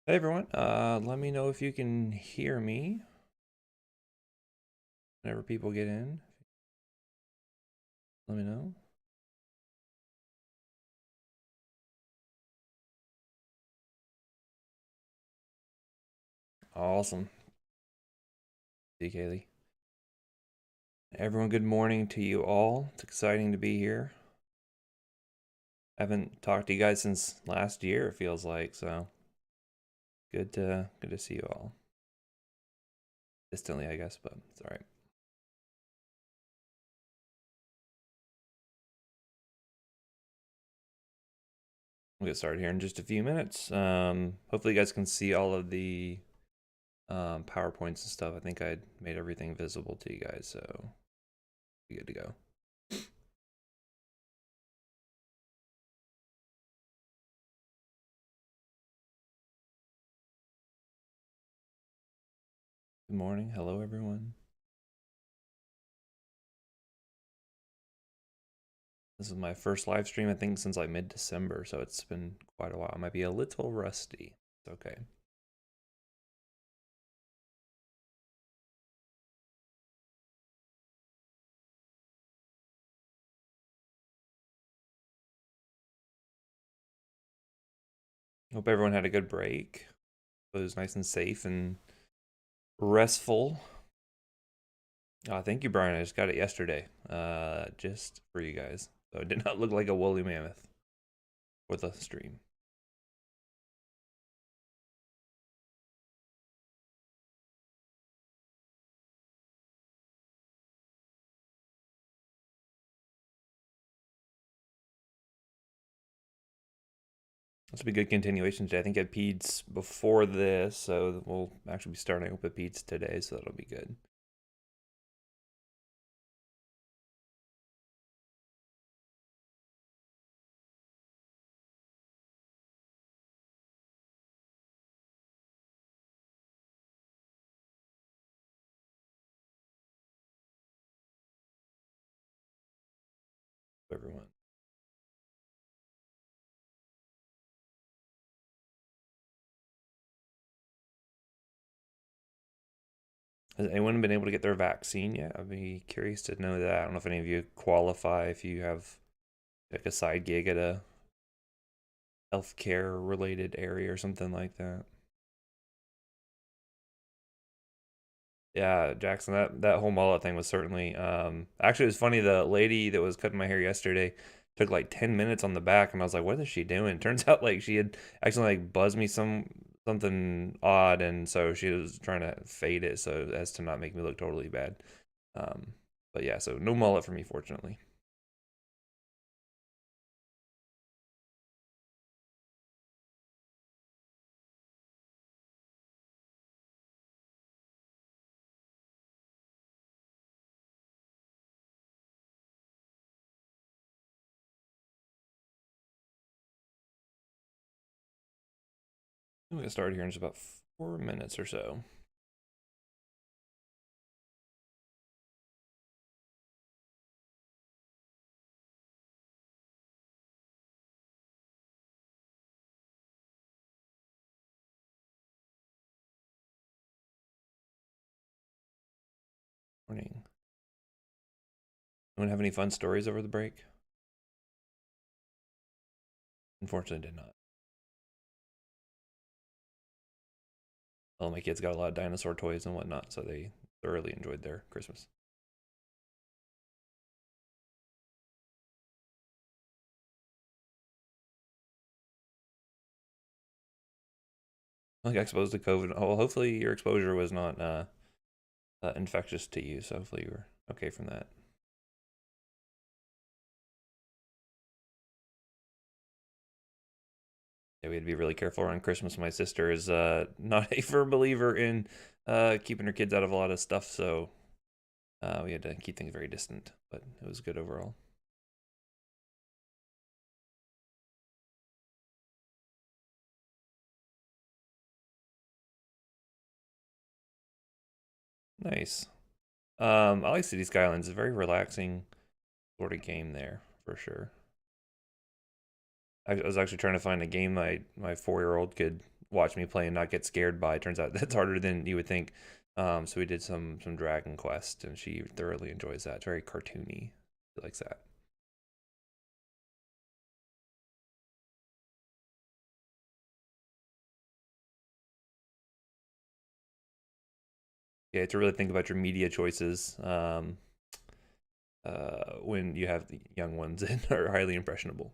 Hey everyone, let me know if you can hear me whenever people get in. Let me know. Awesome. See you, Kaylee. Everyone, good morning to you all. It's exciting to be here. I haven't talked to you guys since last year, it feels like, so good to see you all. Distantly, I guess, but it's all right. We'll get started here in just a few minutes. Hopefully you guys can see all of the PowerPoints and stuff. I think I made everything visible to you guys, so be good to go. Good morning. Hello, everyone. This is my first live stream, I think, since like mid-December, so it's been quite a while. I might be a little rusty. It's okay. Hope everyone had a good break. It was nice and safe and restful. Thank you, Brian. I just got it yesterday, just for you guys. So it did not look like a woolly mammoth with a stream. This will be a good continuation today. I think I had peds before this, so we'll actually be starting up with peds today, so that'll be good. Everyone. Has anyone been able to get their vaccine yet? I'd be curious to know that. I don't know if any of you qualify if you have like a side gig at a healthcare related area or something like that. Yeah, Jackson, that whole mullet thing was certainly actually it was funny, the lady that was cutting my hair yesterday took like 10 minutes on the back and I was like, what is she doing? Turns out like she had actually like buzzed me something odd, and so she was trying to fade it so as to not make me look totally bad. Um but yeah, so no mullet for me, fortunately. I'm gonna start here in just about 4 minutes or so. Morning. Anyone have any fun stories over the break? Unfortunately, did not. Well, my kids got a lot of dinosaur toys and whatnot, so they thoroughly enjoyed their Christmas. I got exposed to COVID. Oh, well, hopefully your exposure was not infectious to you, so hopefully you were okay from that. Yeah, we had to be really careful around Christmas. My sister is not a firm believer in keeping her kids out of a lot of stuff, so we had to keep things very distant, but it was good overall. Nice. I like City Skylines. It's a very relaxing sort of game there, for sure. I was actually trying to find a game my 4-year-old could watch me play and not get scared by. It turns out that's harder than you would think. So we did some Dragon Quest, and she thoroughly enjoys that. It's very cartoony. She likes that. Yeah, to really think about your media choices when you have the young ones and are highly impressionable.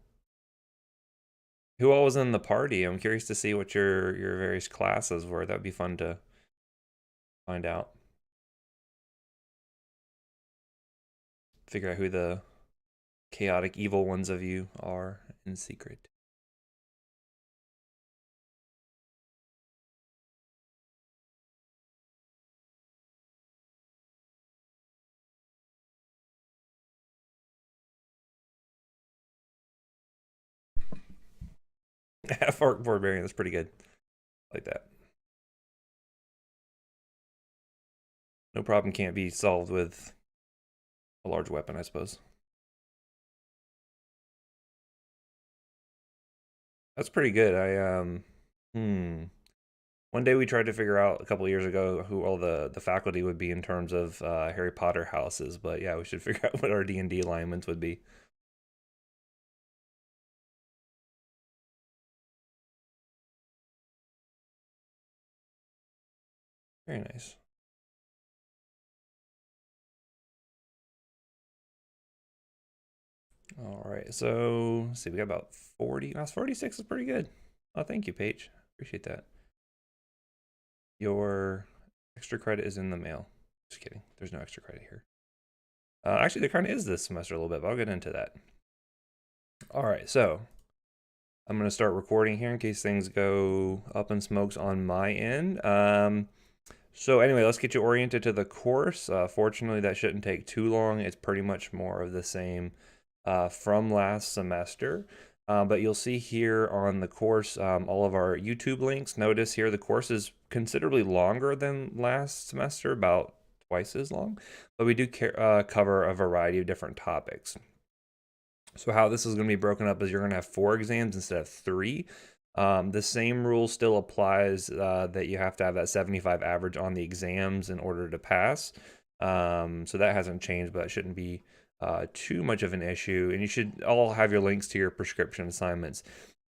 Who all was in the party? I'm curious to see what your various classes were. That'd be fun to find out. Figure out who the chaotic evil ones of you are in secret. Half-orc barbarian, that's pretty good. Like that. No problem can't be solved with a large weapon, I suppose. That's pretty good. One day we tried to figure out a couple of years ago who all the faculty would be in terms of Harry Potter houses, but yeah, we should figure out what our D&D alignments would be. Very nice. All right, so let's see, we got about 40. 46 is pretty good. Oh, thank you, Paige. Appreciate that. Your extra credit is in the mail. Just kidding. There's no extra credit here. Actually, there kind of is this semester a little bit, but I'll get into that. All right, so I'm going to start recording here in case things go up in smokes on my end. So anyway, let's get you oriented to the course. Fortunately, that shouldn't take too long. It's pretty much more of the same from last semester. But you'll see here on the course all of our YouTube links. Notice here the course is considerably longer than last semester, about twice as long. But we do cover a variety of different topics. So how this is going to be broken up is you're going to have 4 exams instead of 3. The same rule still applies that you have to have that 75 average on the exams in order to pass. So that hasn't changed, but it shouldn't be too much of an issue. And you should all have your links to your prescription assignments.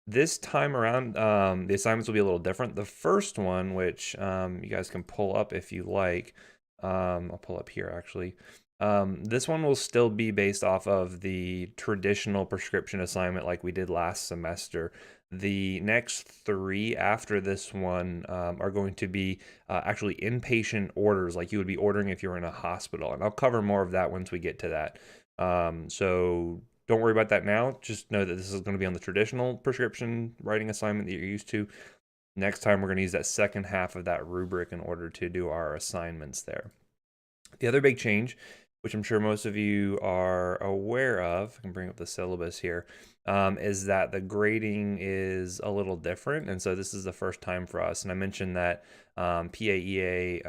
This time around, the assignments will be a little different. The first one, which you guys can pull up if you like, I'll pull up here actually. This one will still be based off of the traditional prescription assignment like we did last semester. The next 3 after this one are going to be actually inpatient orders like you would be ordering if you were in a hospital. And I'll cover more of that once we get to that. So don't worry about that now. Just know that this is going to be on the traditional prescription writing assignment that you're used to. Next time, we're going to use that second half of that rubric in order to do our assignments there. The other big change, which I'm sure most of you are aware of, I can bring up the syllabus here, is that the grading is a little different. And so this is the first time for us. And I mentioned that PAEA,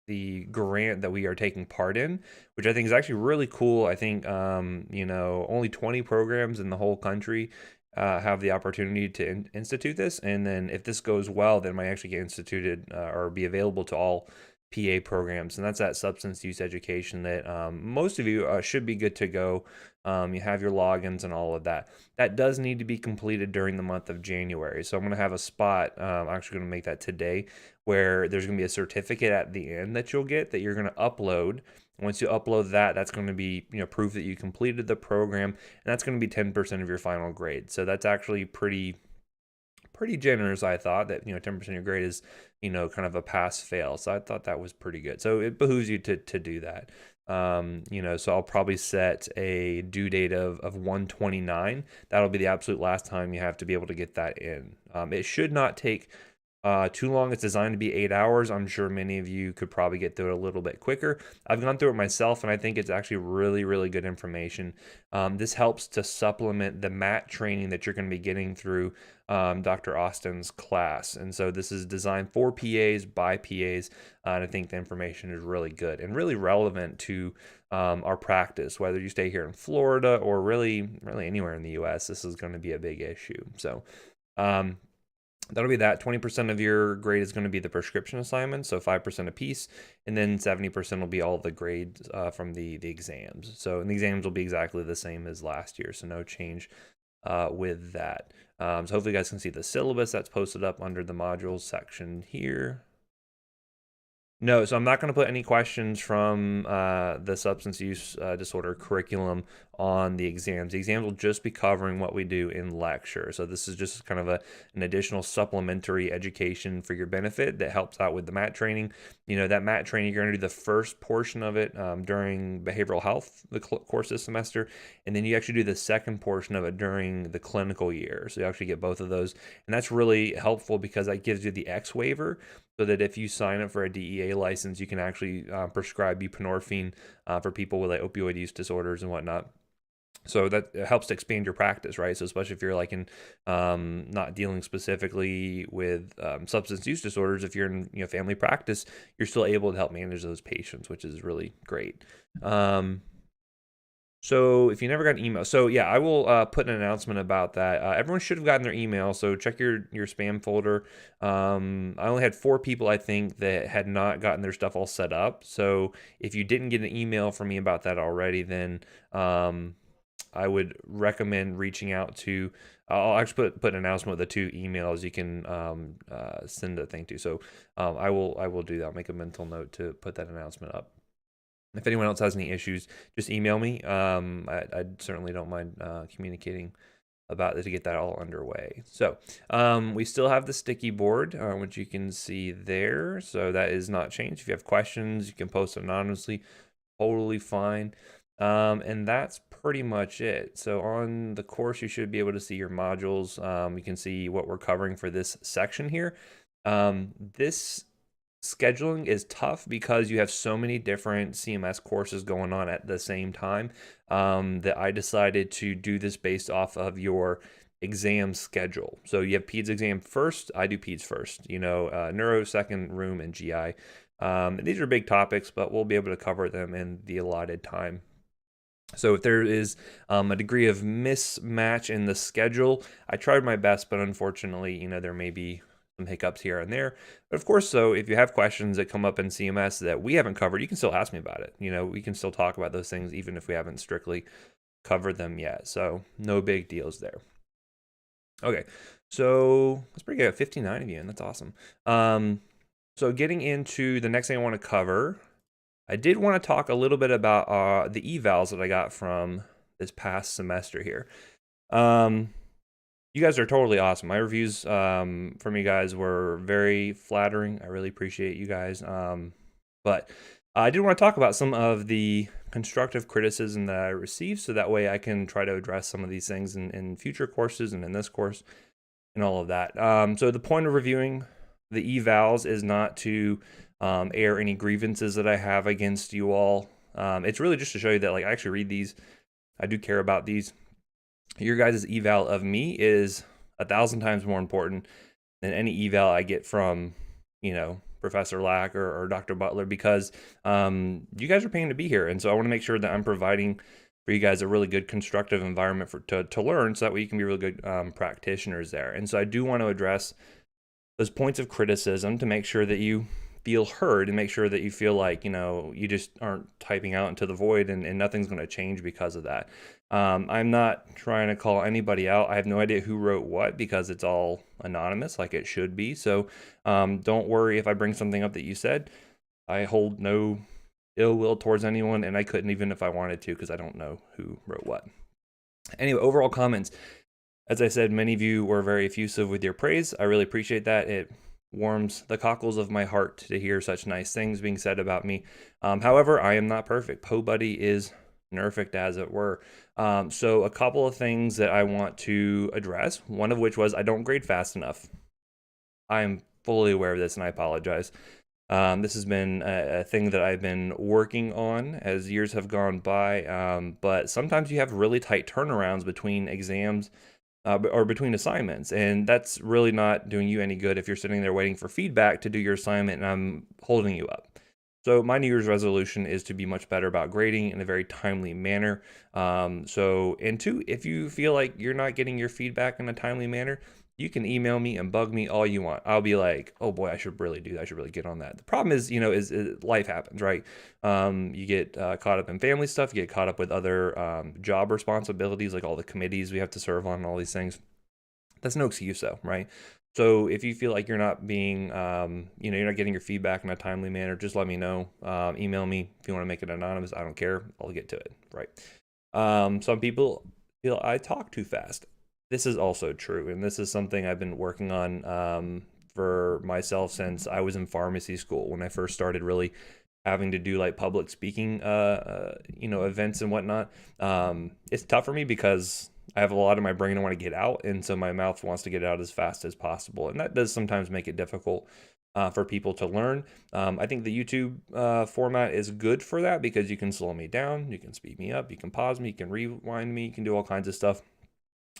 the grant that we are taking part in, which I think is actually really cool. I think, only 20 programs in the whole country have the opportunity to institute this. And then if this goes well, then it might actually get instituted or be available to all PA programs, and that's that substance use education that most of you should be good to go. You have your logins and all of that. That does need to be completed during the month of January. So I'm going to have a spot, I'm actually going to make that today, where there's going to be a certificate at the end that you'll get that you're going to upload. Once you upload that, that's going to be proof that you completed the program, and that's going to be 10% of your final grade. So that's actually pretty generous. I thought that 10% of your grade is kind of a pass fail, so I thought that was pretty good. So it behooves you to do that. So I'll probably set a due date of 1/29. That'll be the absolute last time you have to be able to get that in. It should not take too long. It's designed to be 8 hours. I'm sure many of you could probably get through it a little bit quicker. I've gone through it myself, and I think it's actually really, really good information. This helps to supplement the MAT training that you're going to be getting through Dr. Austin's class. And so this is designed for PAs, by PAs, and I think the information is really good and really relevant to our practice. Whether you stay here in Florida or really anywhere in the U.S., this is going to be a big issue. So That'll be that. 20% of your grade is going to be the prescription assignments, so 5% a piece, and then 70% will be all the grades from the exams. So, and the exams will be exactly the same as last year, so no change with that. So hopefully you guys can see the syllabus that's posted up under the modules section here. No, so I'm not going to put any questions from the substance use disorder curriculum on the exams. The exams will just be covering what we do in lecture. So this is just kind of an additional supplementary education for your benefit that helps out with the MAT training. You know, that MAT training, you're going to do the first portion of it during behavioral health, the course this semester, and then you actually do the second portion of it during the clinical year. So you actually get both of those. And that's really helpful because that gives you the X waiver, so that if you sign up for a DEA license, you can actually prescribe buprenorphine for people with like opioid use disorders and whatnot. So that helps to expand your practice, right? So especially if you're like in not dealing specifically with substance use disorders, if you're in family practice, you're still able to help manage those patients, which is really great. So if you never got an email, so yeah, I will put an announcement about that. Everyone should have gotten their email, so check your spam folder. I only had 4 people, I think, that had not gotten their stuff all set up. So if you didn't get an email from me about that already, then I would recommend reaching out to. I'll actually put an announcement with the 2 emails you can send a thing to. So I will do that. I'll make a mental note to put that announcement up. If anyone else has any issues, just email me. I certainly don't mind communicating about it to get that all underway. So we still have the sticky board, which you can see there. So that is not changed. If you have questions, you can post anonymously. Totally fine. And that's pretty much it. So on the course, you should be able to see your modules. You can see what we're covering for this section here. This scheduling is tough because you have so many different CMS courses going on at the same time that I decided to do this based off of your exam schedule. So you have peds exam first. I do peds first, neuro second, rheum, and GI. These are big topics, but we'll be able to cover them in the allotted time. So if there is a degree of mismatch in the schedule, I tried my best, but unfortunately, there may be some hiccups here and there. But of course, so if you have questions that come up in CMS that we haven't covered, you can still ask me about it. We can still talk about those things even if we haven't strictly covered them yet. So no big deals there. Okay, so that's pretty good. 59 of you, and that's awesome. So getting into the next thing I want to cover, I did want to talk a little bit about the evals that I got from this past semester here. You guys are totally awesome. My reviews from you guys were very flattering. I really appreciate you guys. But I did want to talk about some of the constructive criticism that I received, so that way I can try to address some of these things in future courses and in this course and all of that. So the point of reviewing the evals is not to air any grievances that I have against you all. It's really just to show you that I actually read these. I do care about these. Your guys' eval of me is 1,000 times more important than any eval I get from, Professor Lack or Dr. Butler, because you guys are paying to be here. And so I want to make sure that I'm providing for you guys a really good constructive environment to learn, so that way you can be really good practitioners there. And so I do want to address those points of criticism to make sure that you feel heard and make sure that you feel like, you just aren't typing out into the void and nothing's going to change because of that. I'm not trying to call anybody out. I have no idea who wrote what because it's all anonymous like it should be. So don't worry if I bring something up that you said. I hold no ill will towards anyone, and I couldn't even if I wanted to because I don't know who wrote what. Anyway, overall comments. As I said, many of you were very effusive with your praise. I really appreciate that. It warms the cockles of my heart to hear such nice things being said about me. However, I am not perfect. Po Buddy is nerfect, as it were. So a couple of things that I want to address, one of which was I don't grade fast enough. I'm fully aware of this, and I apologize. This has been a thing that I've been working on as years have gone by, but sometimes you have really tight turnarounds between exams or between assignments, and that's really not doing you any good if you're sitting there waiting for feedback to do your assignment and I'm holding you up. So my New Year's resolution is to be much better about grading in a very timely manner. And two, if you feel like you're not getting your feedback in a timely manner, you can email me and bug me all you want. I'll be like, oh boy, I should really do that. I should really get on that. The problem is, is life happens, right? You get caught up in family stuff. You get caught up with other job responsibilities, like all the committees we have to serve on and all these things. That's no excuse though, right? So if you feel like you're not being, you're not getting your feedback in a timely manner, just let me know. Email me if you want to make it anonymous. I don't care. I'll get to it, right? Some people feel I talk too fast. This is also true, and this is something I've been working on for myself since I was in pharmacy school when I first started really having to do like public speaking, events and whatnot. It's tough for me because I have a lot of my brain I want to get out, and so my mouth wants to get out as fast as possible, and that does sometimes make it difficult for people to learn. I think the YouTube format is good for that because you can slow me down, you can speed me up, you can pause me, you can rewind me, you can do all kinds of stuff.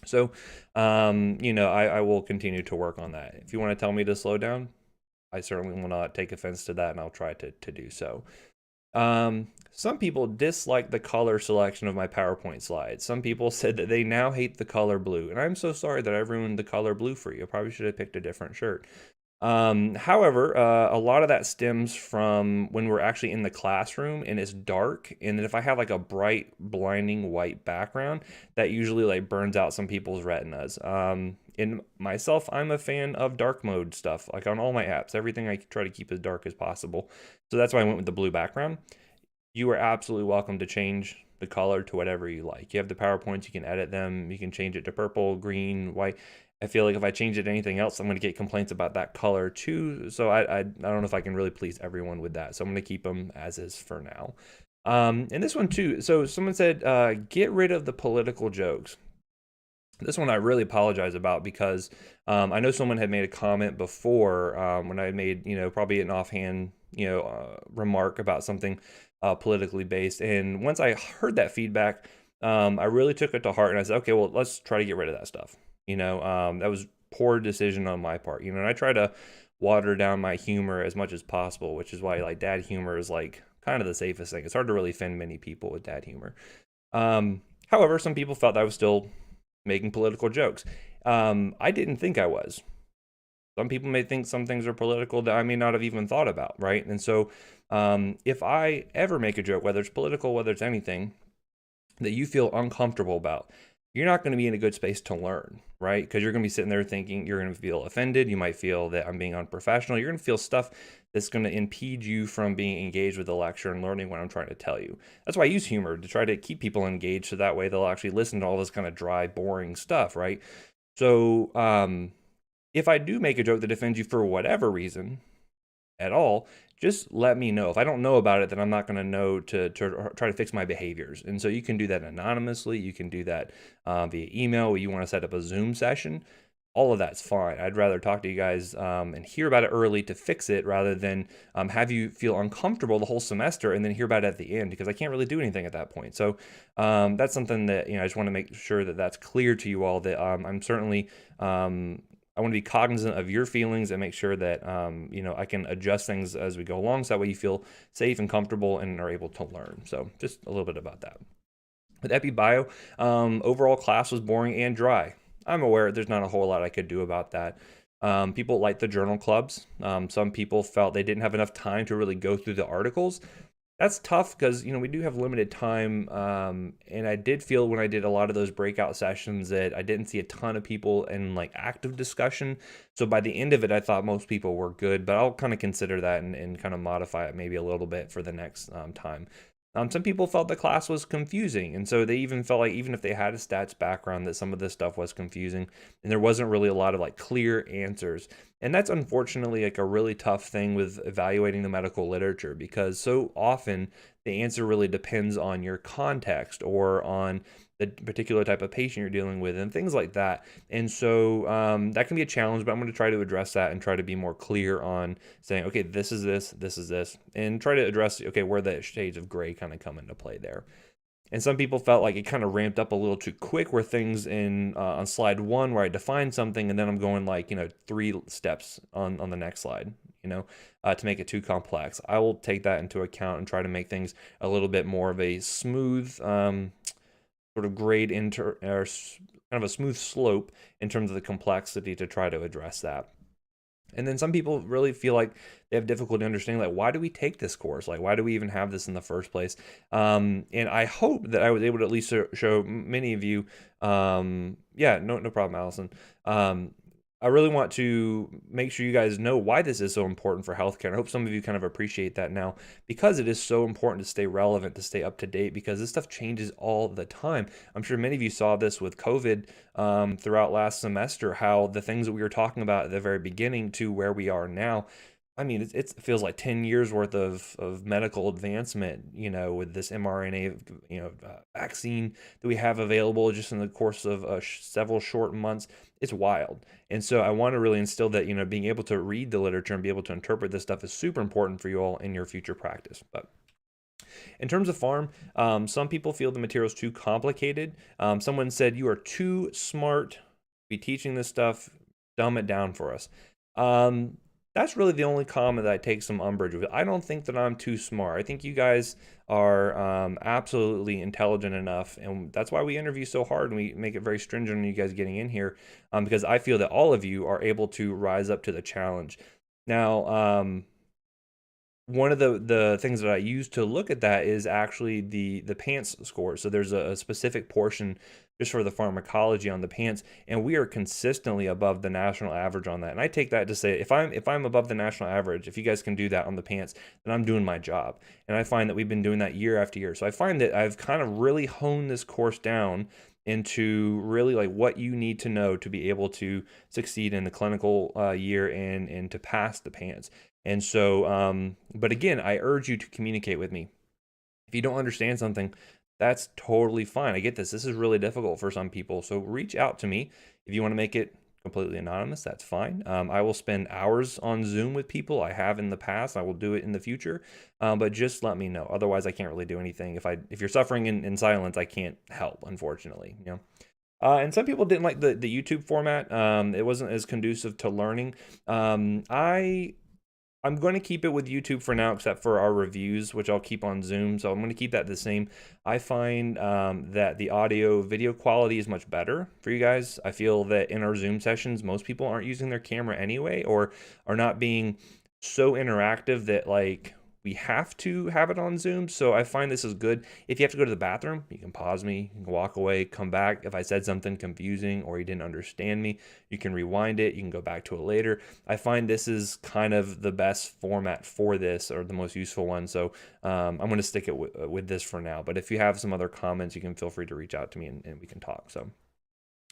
So, I will continue to work on that. If you want to tell me to slow down, I certainly will not take offense to that, and I'll try to do so. Some people dislike the color selection of my PowerPoint slides. Some people said that they now hate the color blue, and I'm so sorry that I've ruined the color blue for you. I probably should have picked a different shirt. However, a lot of that stems from when we're actually in the classroom and it's dark, and then if I have like a bright, blinding white background, that usually like burns out some people's retinas. In myself, I'm a fan of dark mode stuff, like on all my apps. Everything I try to keep as dark as possible. So that's why I went with the blue background. You are absolutely welcome to change the color to whatever you like. You have the PowerPoints, you can edit them, you can change it to purple, green, white. I feel like if I change it to anything else, I'm going to get complaints about that color too. So I don't know if I can really please everyone with that. So I'm going to keep them as is for now. And this one too. So someone said, get rid of the political jokes. This one I really apologize about because I know someone had made a comment before when I made, probably an offhand, remark about something politically based. And once I heard that feedback, I really took it to heart and I said, okay, well, let's try to get rid of that stuff. That was poor decision on my part, and I try to water down my humor as much as possible, which is why like dad humor is like kind of the safest thing. It's hard to really offend many people with dad humor. However, some people felt I was still making political jokes. I didn't think I was. Some people may think some things are political that I may not have even thought about, right? And so if I ever make a joke, whether it's political, whether it's anything that you feel uncomfortable about, you're not going to be in a good space to learn, right? Because you're going to be sitting there thinking, you're going to feel offended. You might feel that I'm being unprofessional. You're going to feel stuff that's going to impede you from being engaged with the lecture and learning what I'm trying to tell you. That's why I use humor, to try to keep people engaged, so that way they'll actually listen to all this kind of dry, boring stuff, right? So if I do make a joke that offends you for whatever reason at all, just let me know. If I don't know about it, then I'm not going to know to try to fix my behaviors. And so you can do that anonymously. You can do that via email, or you want to set up a Zoom session. All of that's fine. I'd rather talk to you guys and hear about it early to fix it, rather than have you feel uncomfortable the whole semester and then hear about it at the end, because I can't really do anything at that point. So that's something that I just want to make sure that that's clear to you all, that I'm certainly I want to be cognizant of your feelings and make sure that, I can adjust things as we go along, so that way you feel safe and comfortable and are able to learn. So just a little bit about that. With Epibio, overall class was boring and dry. I'm aware there's not a whole lot I could do about that. People like the journal clubs. Some people felt they didn't have enough time to really go through the articles. That's tough because, we do have limited time. And I did feel when I did a lot of those breakout sessions that I didn't see a ton of people in like active discussion. So by the end of it, I thought most people were good, but I'll kind of consider that and kind of modify it maybe a little bit for the next time. Some people felt the class was confusing, and so they even felt like even if they had a stats background, that some of this stuff was confusing, and there wasn't really a lot of like clear answers. And that's unfortunately like a really tough thing with evaluating the medical literature, because so often the answer really depends on your context or on the particular type of patient you're dealing with and things like that. And so that can be a challenge, but I'm going to try to address that and try to be more clear on saying, okay, this is this, and try to address, okay, where the shades of gray kind of come into play there. And some people felt like it kind of ramped up a little too quick, where things in on slide 1 where I defined something, and then I'm going like 3 steps on the next slide, to make it too complex. I will take that into account and try to make things a little bit more of a smooth sort of grade kind of a smooth slope in terms of the complexity to try to address that. And then some people really feel like they have difficulty understanding, like, why do we take this course? Like, why do we even have this in the first place? And I hope that I was able to at least show many of you, yeah, no problem, Allison. I really want to make sure you guys know why this is so important for healthcare. And I hope some of you kind of appreciate that now, because it is so important to stay relevant, to stay up to date, because this stuff changes all the time. I'm sure many of you saw this with COVID throughout last semester, how the things that we were talking about at the very beginning to where we are now. I mean, it feels like 10 years worth of medical advancement, you know, with this mRNA, vaccine that we have available just in the course of several short months. It's wild. And so I want to really instill that, being able to read the literature and be able to interpret this stuff is super important for you all in your future practice. But in terms of pharm, some people feel the material is too complicated. Someone said, you are too smart to be teaching this stuff. Dumb it down for us. That's really the only comment that I take some umbrage with. I don't think that I'm too smart. I think you guys are absolutely intelligent enough, and that's why we interview so hard and we make it very stringent on you guys getting in here, because I feel that all of you are able to rise up to the challenge. Now, one of the things that I use to look at that is actually the PANTS score. So there's a specific portion just for the pharmacology on the PANTS, and we are consistently above the national average on that. And I take that to say, if I'm above the national average, if you guys can do that on the PANTS, then I'm doing my job. And I find that we've been doing that year after year. So I find that I've kind of really honed this course down into really like what you need to know to be able to succeed in the clinical year and to pass the PANTS. And so, but again, I urge you to communicate with me. If you don't understand something, that's totally fine. I get this. This is really difficult for some people. So reach out to me. If you want to make it completely anonymous, that's fine. I will spend hours on Zoom with people. I have in the past. I will do it in the future. But just let me know. Otherwise, I can't really do anything. If you're suffering in silence, I can't help, unfortunately. And some people didn't like the YouTube format. It wasn't as conducive to learning. I'm going to keep it with YouTube for now, except for our reviews, which I'll keep on Zoom. So I'm going to keep that the same. I find that the audio video quality is much better for you guys. I feel that in our Zoom sessions, most people aren't using their camera anyway, or are not being so interactive that like we have to have it on Zoom. So I find this is good. If you have to go to the bathroom, you can pause me, you can walk away, come back. If I said something confusing or you didn't understand me, you can rewind it. You can go back to it later. I find this is kind of the best format for this, or the most useful one. So I'm going to stick it with this for now. But if you have some other comments, you can feel free to reach out to me and we can talk. So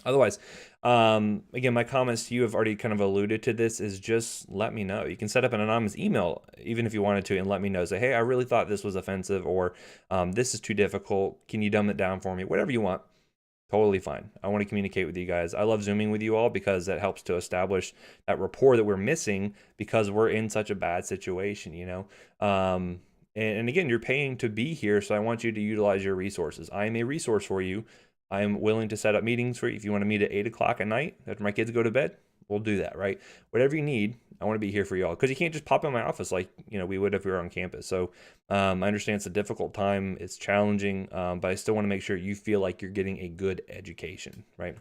otherwise, again, my comments to you have already kind of alluded to this, is just let me know. You can set up an anonymous email, even if you wanted to, and let me know. Say, hey, I really thought this was offensive, or this is too difficult. Can you dumb it down for me? Whatever you want. Totally fine. I want to communicate with you guys. I love Zooming with you all because that helps to establish that rapport that we're missing because we're in such a bad situation, and again, you're paying to be here, so I want you to utilize your resources. I am a resource for you. I am willing to set up meetings for you. If you want to meet at 8 o'clock at night after my kids go to bed, we'll do that, right? Whatever you need, I want to be here for y'all, because you can't just pop in my office like we would if we were on campus. So I understand it's a difficult time, it's challenging, but I still want to make sure you feel like you're getting a good education, right?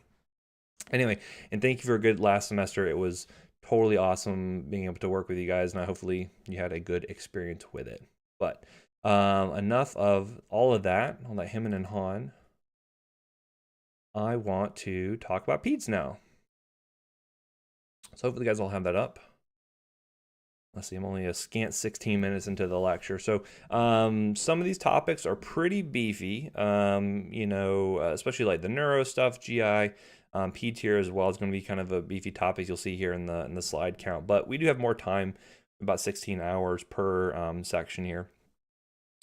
Anyway, and thank you for a good last semester. It was totally awesome being able to work with you guys, and hopefully you had a good experience with it. But enough of all of that. I'll let him and Han. I want to talk about peds now. So hopefully you guys all have that up. Let's see, I'm only a scant 16 minutes into the lecture. So some of these topics are pretty beefy, especially like the neuro stuff, GI, peds here as well is going to be kind of a beefy topic you'll see here in the slide count. But we do have more time, about 16 hours per section here.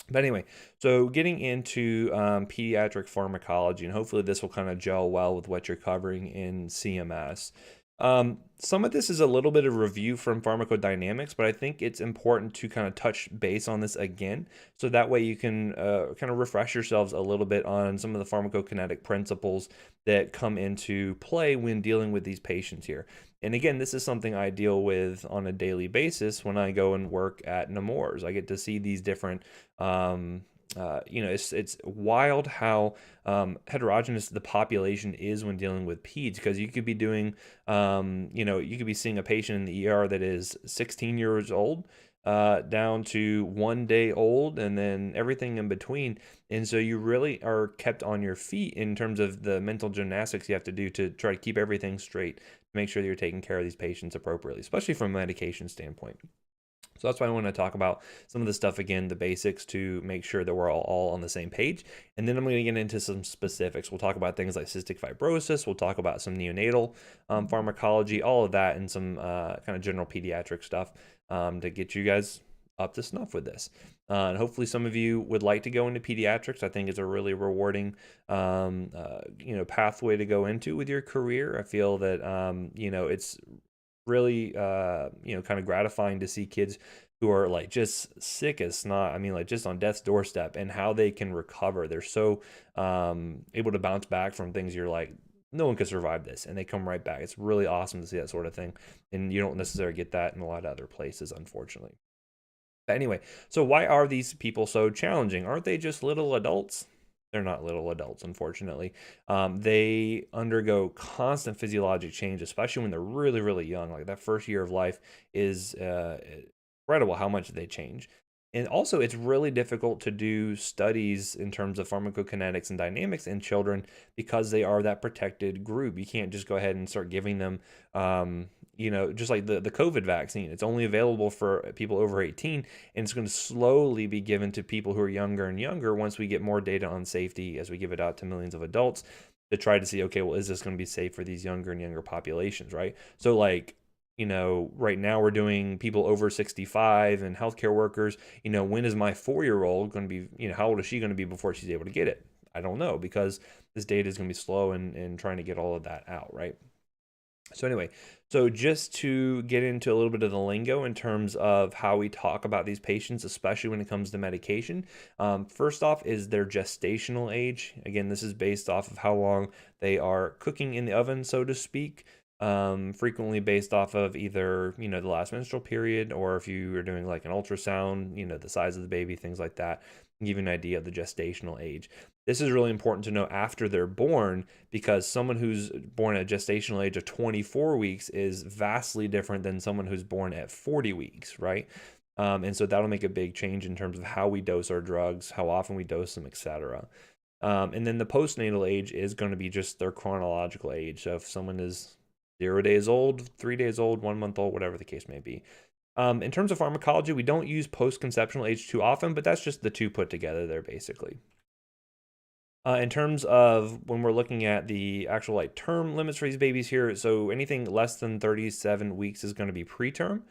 But anyway, so getting into pediatric pharmacology, and hopefully this will kind of gel well with what you're covering in CMS. Some of this is a little bit of review from pharmacodynamics, but I think it's important to kind of touch base on this again, so that way you can kind of refresh yourselves a little bit on some of the pharmacokinetic principles that come into play when dealing with these patients here. And again, this is something I deal with on a daily basis when I go and work at Nemours. I get to see these different it's wild how heterogeneous the population is when dealing with peds, because you could be doing, you could be seeing a patient in the ER that is 16 years old, down to 1 day old, and then everything in between. And so you really are kept on your feet in terms of the mental gymnastics you have to do to try to keep everything straight, to make sure that you're taking care of these patients appropriately, especially from a medication standpoint. So that's why I want to talk about some of the stuff again, the basics, to make sure that we're all on the same page. And then I'm going to get into some specifics. We'll talk about things like cystic fibrosis. We'll talk about some neonatal pharmacology, all of that, and some kind of general pediatric stuff to get you guys up to snuff with this. And hopefully some of you would like to go into pediatrics. I think it's a really rewarding, pathway to go into with your career. I feel that, it's really kind of gratifying to see kids who are like just sick as snot. I mean, like just on death's doorstep, and how they can recover. They're so able to bounce back from things. You're like, no one could survive this, and they come right back. It's really awesome to see that sort of thing, and you don't necessarily get that in a lot of other places, unfortunately. But anyway, so why are these people so challenging? Aren't they just little adults? They're not little adults, unfortunately. They undergo constant physiologic change, especially when they're really, really young. Like that first year of life is incredible how much they change. And also, it's really difficult to do studies in terms of pharmacokinetics and dynamics in children, because they are that protected group. You can't just go ahead and start giving them, just like the COVID vaccine. It's only available for people over 18, and it's going to slowly be given to people who are younger and younger once we get more data on safety as we give it out to millions of adults, to try to see, okay, well, is this going to be safe for these younger and younger populations, right? So like, right now we're doing people over 65 and healthcare workers. When is my 4-year-old going to be, how old is she going to be before she's able to get it? I don't know, because this data is going to be slow in trying to get all of that out, right? So anyway, so just to get into a little bit of the lingo in terms of how we talk about these patients, especially when it comes to medication. First off is their gestational age. Again, this is based off of how long they are cooking in the oven, so to speak. Frequently based off of either, the last menstrual period, or if you are doing like an ultrasound, the size of the baby, things like that, give you an idea of the gestational age. This is really important to know after they're born, because someone who's born at a gestational age of 24 weeks is vastly different than someone who's born at 40 weeks, right? And so that'll make a big change in terms of how we dose our drugs, how often we dose them, etc. And then the postnatal age is going to be just their chronological age. So if someone is 0 days old, 3 days old, 1 month old, whatever the case may be. In terms of pharmacology, we don't use post-conceptional age too often, but that's just the two put together there, basically. In terms of when we're looking at the actual like term limits for these babies here, so anything less than 37 weeks is going to be preterm.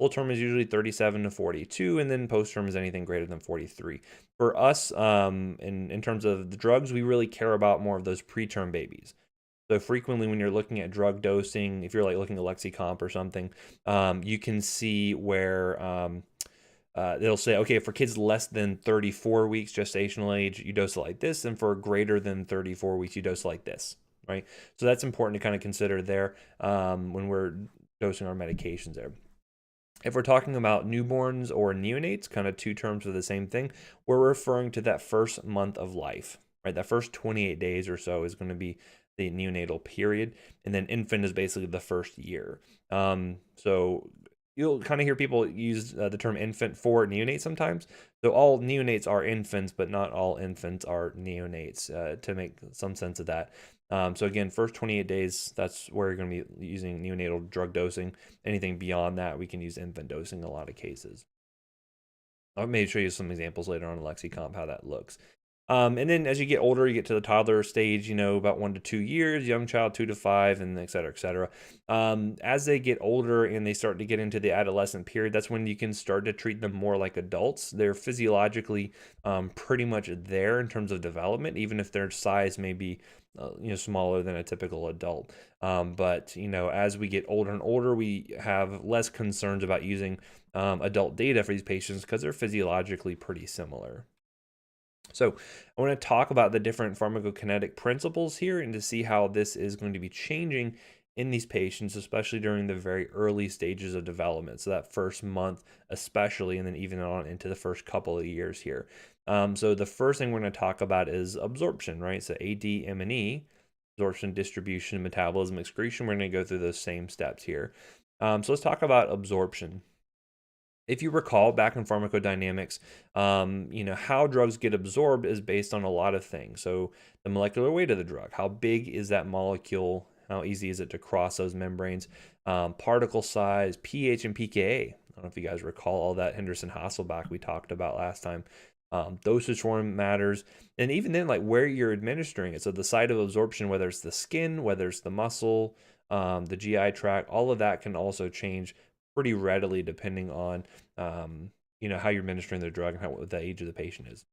Full term is usually 37 to 42, and then post term is anything greater than 43. For us, in terms of the drugs, we really care about more of those preterm babies. So frequently when you're looking at drug dosing, if you're like looking at LexiComp or something, you can see where it'll say, okay, for kids less than 34 weeks gestational age, you dose it like this, and for greater than 34 weeks, you dose it like this, right? So that's important to kind of consider there when we're dosing our medications there. If we're talking about newborns or neonates, kind of two terms for the same thing, we're referring to that first month of life, right? That first 28 days or so is going to be the neonatal period, and then infant is basically the first year. So you'll kind of hear people use the term infant for neonates sometimes. So all neonates are infants, but not all infants are neonates, to make some sense of that. So again, first 28 days, that's where you're going to be using neonatal drug dosing. Anything beyond that, we can use infant dosing in a lot of cases. I'll maybe show you some examples later on in LexiComp how that looks. And then as you get older, you get to the toddler stage, about 1 to 2 years, young child 2 to 5, and et cetera, et cetera. As they get older and they start to get into the adolescent period, that's when you can start to treat them more like adults. They're physiologically pretty much there in terms of development, even if their size may be smaller than a typical adult. But as we get older and older, we have less concerns about using adult data for these patients, because they're physiologically pretty similar. So I want to talk about the different pharmacokinetic principles here, and to see how this is going to be changing in these patients, especially during the very early stages of development. So that first month, especially, and then even on into the first couple of years here. So the first thing we're going to talk about is absorption, right? So AD, M, and E, absorption, distribution, metabolism, excretion. We're going to go through those same steps here. So let's talk about absorption. If you recall back in pharmacodynamics, how drugs get absorbed is based on a lot of things. So the molecular weight of the drug, how big is that molecule, how easy is it to cross those membranes, particle size, pH, and pKa. I don't know if you guys recall all that Henderson-Hasselbalch we talked about last time. Dosage form matters, and even then, like where you're administering it. So the site of absorption, whether it's the skin, whether it's the muscle, the GI tract, all of that can also change pretty readily depending on how you're administering the drug and what the age of the patient is.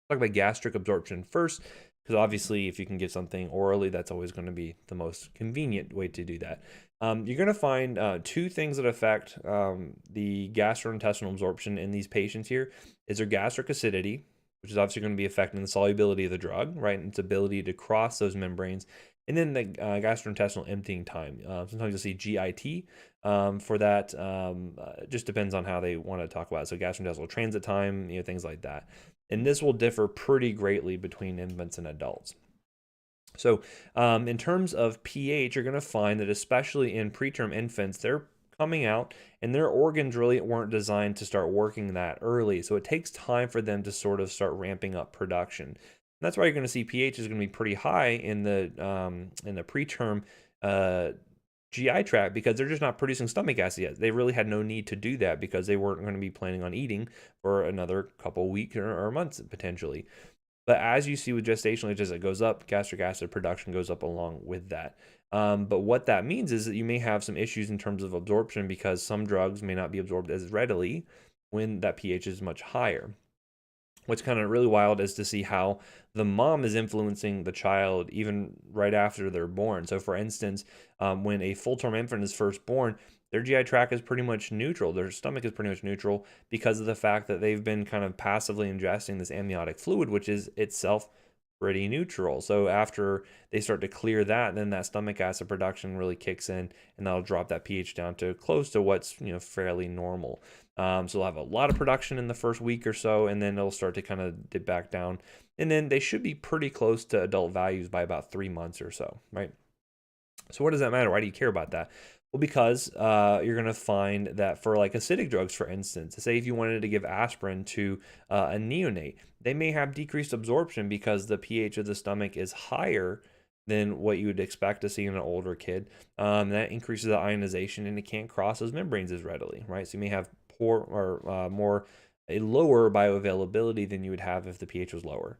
Talk about gastric absorption first, because obviously if you can give something orally, that's always going to be the most convenient way to do that. You're going to find two things that affect the gastrointestinal absorption in these patients here. Is their gastric acidity, which is obviously going to be affecting the solubility of the drug, right, and its ability to cross those membranes. And then the gastrointestinal emptying time. Sometimes you'll see GIT for that. Just depends on how they want to talk about it. So gastrointestinal transit time, things like that. And this will differ pretty greatly between infants and adults. So in terms of pH, you're going to find that especially in preterm infants, they're coming out and their organs really weren't designed to start working that early. So it takes time for them to sort of start ramping up production. And that's why you're going to see pH is going to be pretty high in the preterm GI tract, because they're just not producing stomach acid yet. They really had no need to do that because they weren't going to be planning on eating for another couple weeks or months potentially. But as you see with gestational age, as it goes up, gastric acid production goes up along with that. But what that means is that you may have some issues in terms of absorption because some drugs may not be absorbed as readily when that pH is much higher. What's kind of really wild is to see how the mom is influencing the child even right after they're born. So for instance, when a full-term infant is first born, their GI tract is pretty much neutral. Their stomach is pretty much neutral because of the fact that they've been kind of passively ingesting this amniotic fluid, which is itself pretty neutral. So after they start to clear that, then that stomach acid production really kicks in, and that'll drop that pH down to close to what's fairly normal. So they'll have a lot of production in the first week or so, and then it'll start to kind of dip back down, and then they should be pretty close to adult values by about 3 months or so, right? So what does that matter? Why do you care about that? Well, because you're going to find that for like acidic drugs, for instance, say if you wanted to give aspirin to a neonate, they may have decreased absorption because the pH of the stomach is higher than what you would expect to see in an older kid. That increases the ionization, and it can't cross those membranes as readily, right? So you may have poor or a lower bioavailability than you would have if the pH was lower.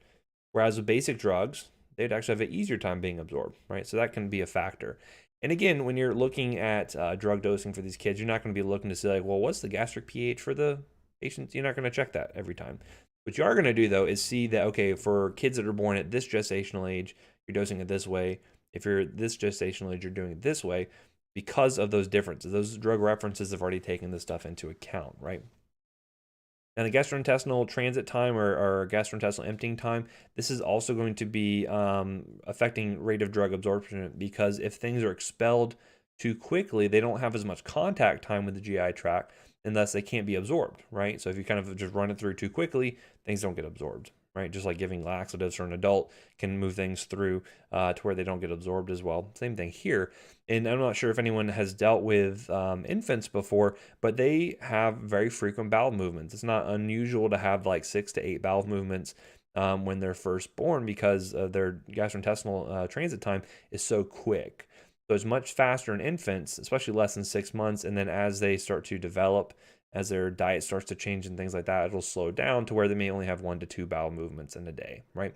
Whereas with basic drugs, they'd actually have an easier time being absorbed, right? So that can be a factor. And again, when you're looking at drug dosing for these kids, you're not going to be looking to say, like, well, what's the gastric pH for the patients? You're not going to check that every time. What you are going to do, though, is see that, okay, for kids that are born at this gestational age, you're dosing it this way. If you're this gestational age, you're doing it this way because of those differences. Those drug references have already taken this stuff into account, right? And the gastrointestinal transit time or gastrointestinal emptying time, this is also going to be affecting rate of drug absorption, because if things are expelled too quickly, they don't have as much contact time with the GI tract, and thus they can't be absorbed, right? So if you kind of just run it through too quickly, things don't get absorbed, right? Just like giving laxatives for an adult can move things through to where they don't get absorbed as well. Same thing here. And I'm not sure if anyone has dealt with infants before, but they have very frequent bowel movements. It's not unusual to have like 6 to 8 bowel movements when they're first born, because their gastrointestinal transit time is so quick. So it's much faster in infants, especially less than 6 months. And then as they start to develop, as their diet starts to change and things like that, it'll slow down to where they may only have 1 to 2 bowel movements in a day, right?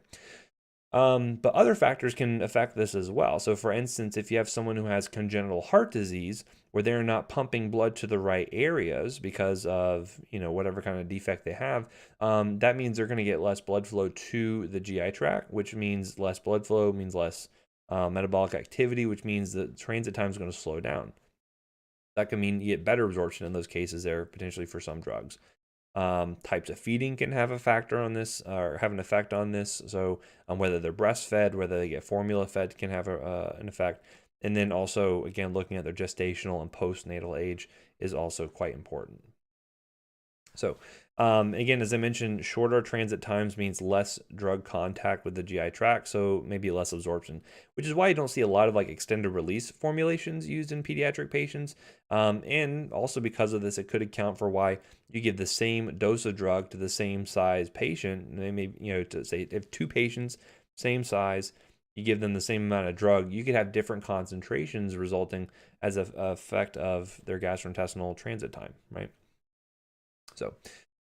But other factors can affect this as well. So for instance, if you have someone who has congenital heart disease, where they're not pumping blood to the right areas because of, whatever kind of defect they have, that means they're going to get less blood flow to the GI tract, which means less blood flow means less metabolic activity, which means the transit time is going to slow down. That can mean you get better absorption in those cases there, potentially for some drugs. Types of feeding can have a factor on this, or have an effect on this. So whether they're breastfed, whether they get formula fed, can have an effect. And then also, again, looking at their gestational and postnatal age is also quite important. So, again, as I mentioned, shorter transit times means less drug contact with the GI tract, so maybe less absorption, which is why you don't see a lot of like extended release formulations used in pediatric patients. And also because of this, it could account for why you give the same dose of drug to the same size patient. And they may, to say if two patients, same size, you give them the same amount of drug, you could have different concentrations resulting as an effect of their gastrointestinal transit time, right? So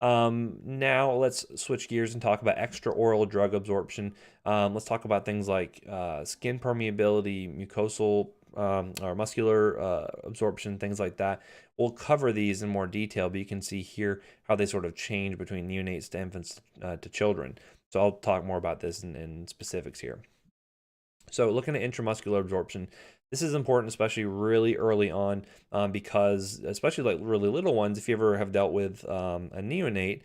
now let's switch gears and talk about extraoral drug absorption. Let's talk about things like skin permeability, mucosal or muscular absorption, things like that. We'll cover these in more detail, but you can see here how they sort of change between neonates to infants to children. So I'll talk more about this in specifics here. So looking at intramuscular absorption, this is important, especially really early on, because especially like really little ones, if you ever have dealt with a neonate,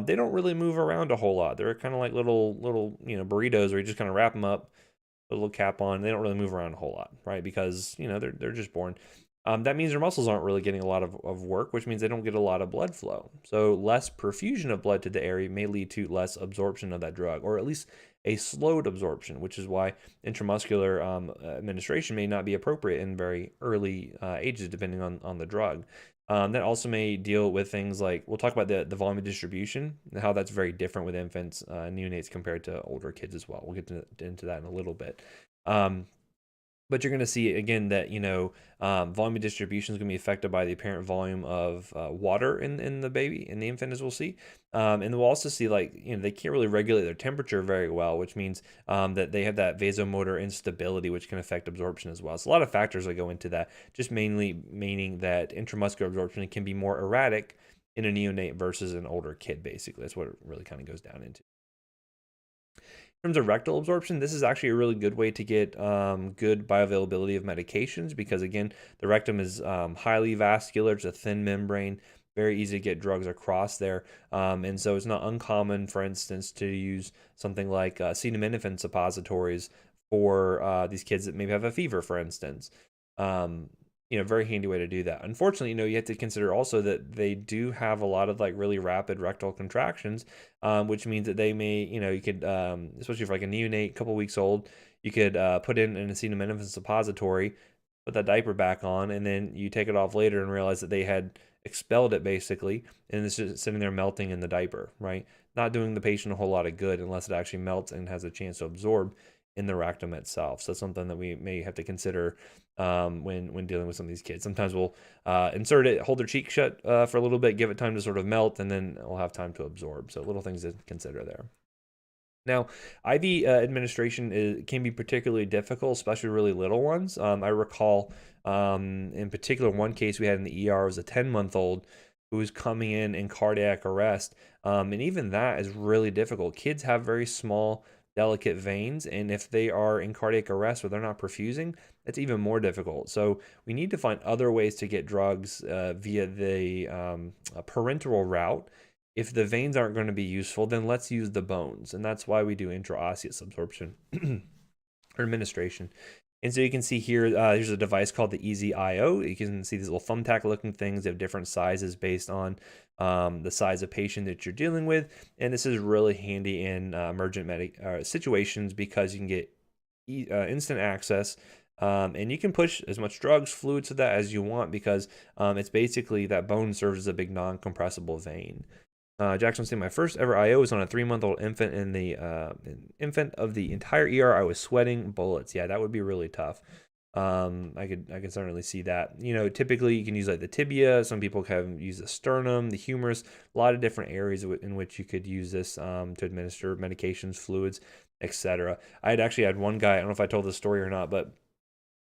they don't really move around a whole lot. They're kind of like little burritos, where you just kind of wrap them up, put a little cap on. They don't really move around a whole lot, right? Because they're just born. That means their muscles aren't really getting a lot of work, which means they don't get a lot of blood flow. So less perfusion of blood to the area may lead to less absorption of that drug, or at least a slowed absorption, which is why intramuscular administration may not be appropriate in very early ages, depending on the drug. That also may deal with things like, we'll talk about the volume of distribution and how that's very different with infants, neonates compared to older kids as well. We'll get into that in a little bit. But you're going to see again that volume of distribution is going to be affected by the apparent volume of water in the baby, in the infant, as we'll see. And we'll also see they can't really regulate their temperature very well, which means that they have that vasomotor instability, which can affect absorption as well. So a lot of factors that go into that, just mainly meaning that intramuscular absorption can be more erratic in a neonate versus an older kid. Basically, that's what it really kind of goes down into. In terms of rectal absorption, this is actually a really good way to get good bioavailability of medications, because again, the rectum is highly vascular. It's a thin membrane, very easy to get drugs across there. And so it's not uncommon, for instance, to use something like acetaminophen suppositories for these kids that maybe have a fever, for instance. Very handy way to do that. Unfortunately, you have to consider also that they do have a lot of like really rapid rectal contractions, which means that they may, you could, especially for like a neonate, couple weeks old, you could put in an acetaminophen suppository, put that diaper back on, and then you take it off later and realize that they had expelled it basically, and it's just sitting there melting in the diaper, right? Not doing the patient a whole lot of good unless it actually melts and has a chance to absorb in the rectum itself. So that's something that we may have to consider when dealing with some of these kids. Sometimes we'll insert it, hold their cheek shut for a little bit, give it time to sort of melt, and then we'll have time to absorb. So little things to consider there. Now, IV administration can be particularly difficult, especially really little ones. I recall in particular one case we had in the ER was a 10-month-old who was coming in cardiac arrest. And even that is really difficult. Kids have very small, delicate veins, and if they are in cardiac arrest or they're not perfusing, it's even more difficult. So we need to find other ways to get drugs via the parenteral route. If the veins aren't going to be useful, then let's use the bones, and that's why we do intraosseous absorption or administration. And so you can see here, here's a device called the EZ-IO. You can see these little thumbtack looking things. They have different sizes based on the size of patient that you're dealing with. And this is really handy in emergent situations, because you can get instant access. And you can push as much drugs, fluids to that as you want, because it's basically that bone serves as a big non-compressible vein. Jackson saying, my first ever IO was on a 3-month-old infant, and the infant of the entire ER. I was sweating bullets. Yeah, that would be really tough. I could certainly see that. Typically you can use like the tibia. Some people can use the sternum, the humerus. A lot of different areas in which you could use this to administer medications, fluids, etc. I had actually had one guy. I don't know if I told this story or not, but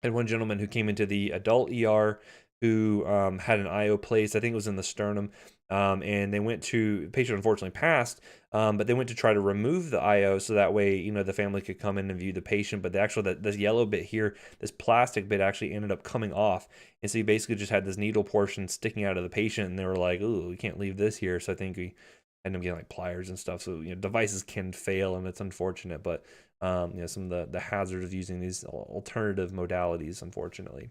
I had one gentleman who came into the adult ER who had an IO placed. I think it was in the sternum. And the patient unfortunately passed, but they went to try to remove the IO so that way, the family could come in and view the patient. But this yellow bit here, this plastic bit actually ended up coming off. And so you basically just had this needle portion sticking out of the patient, and they were like, "Ooh, we can't leave this here." So I think we ended up getting like pliers and stuff. So, devices can fail, and it's unfortunate, but some of the hazards of using these alternative modalities, unfortunately.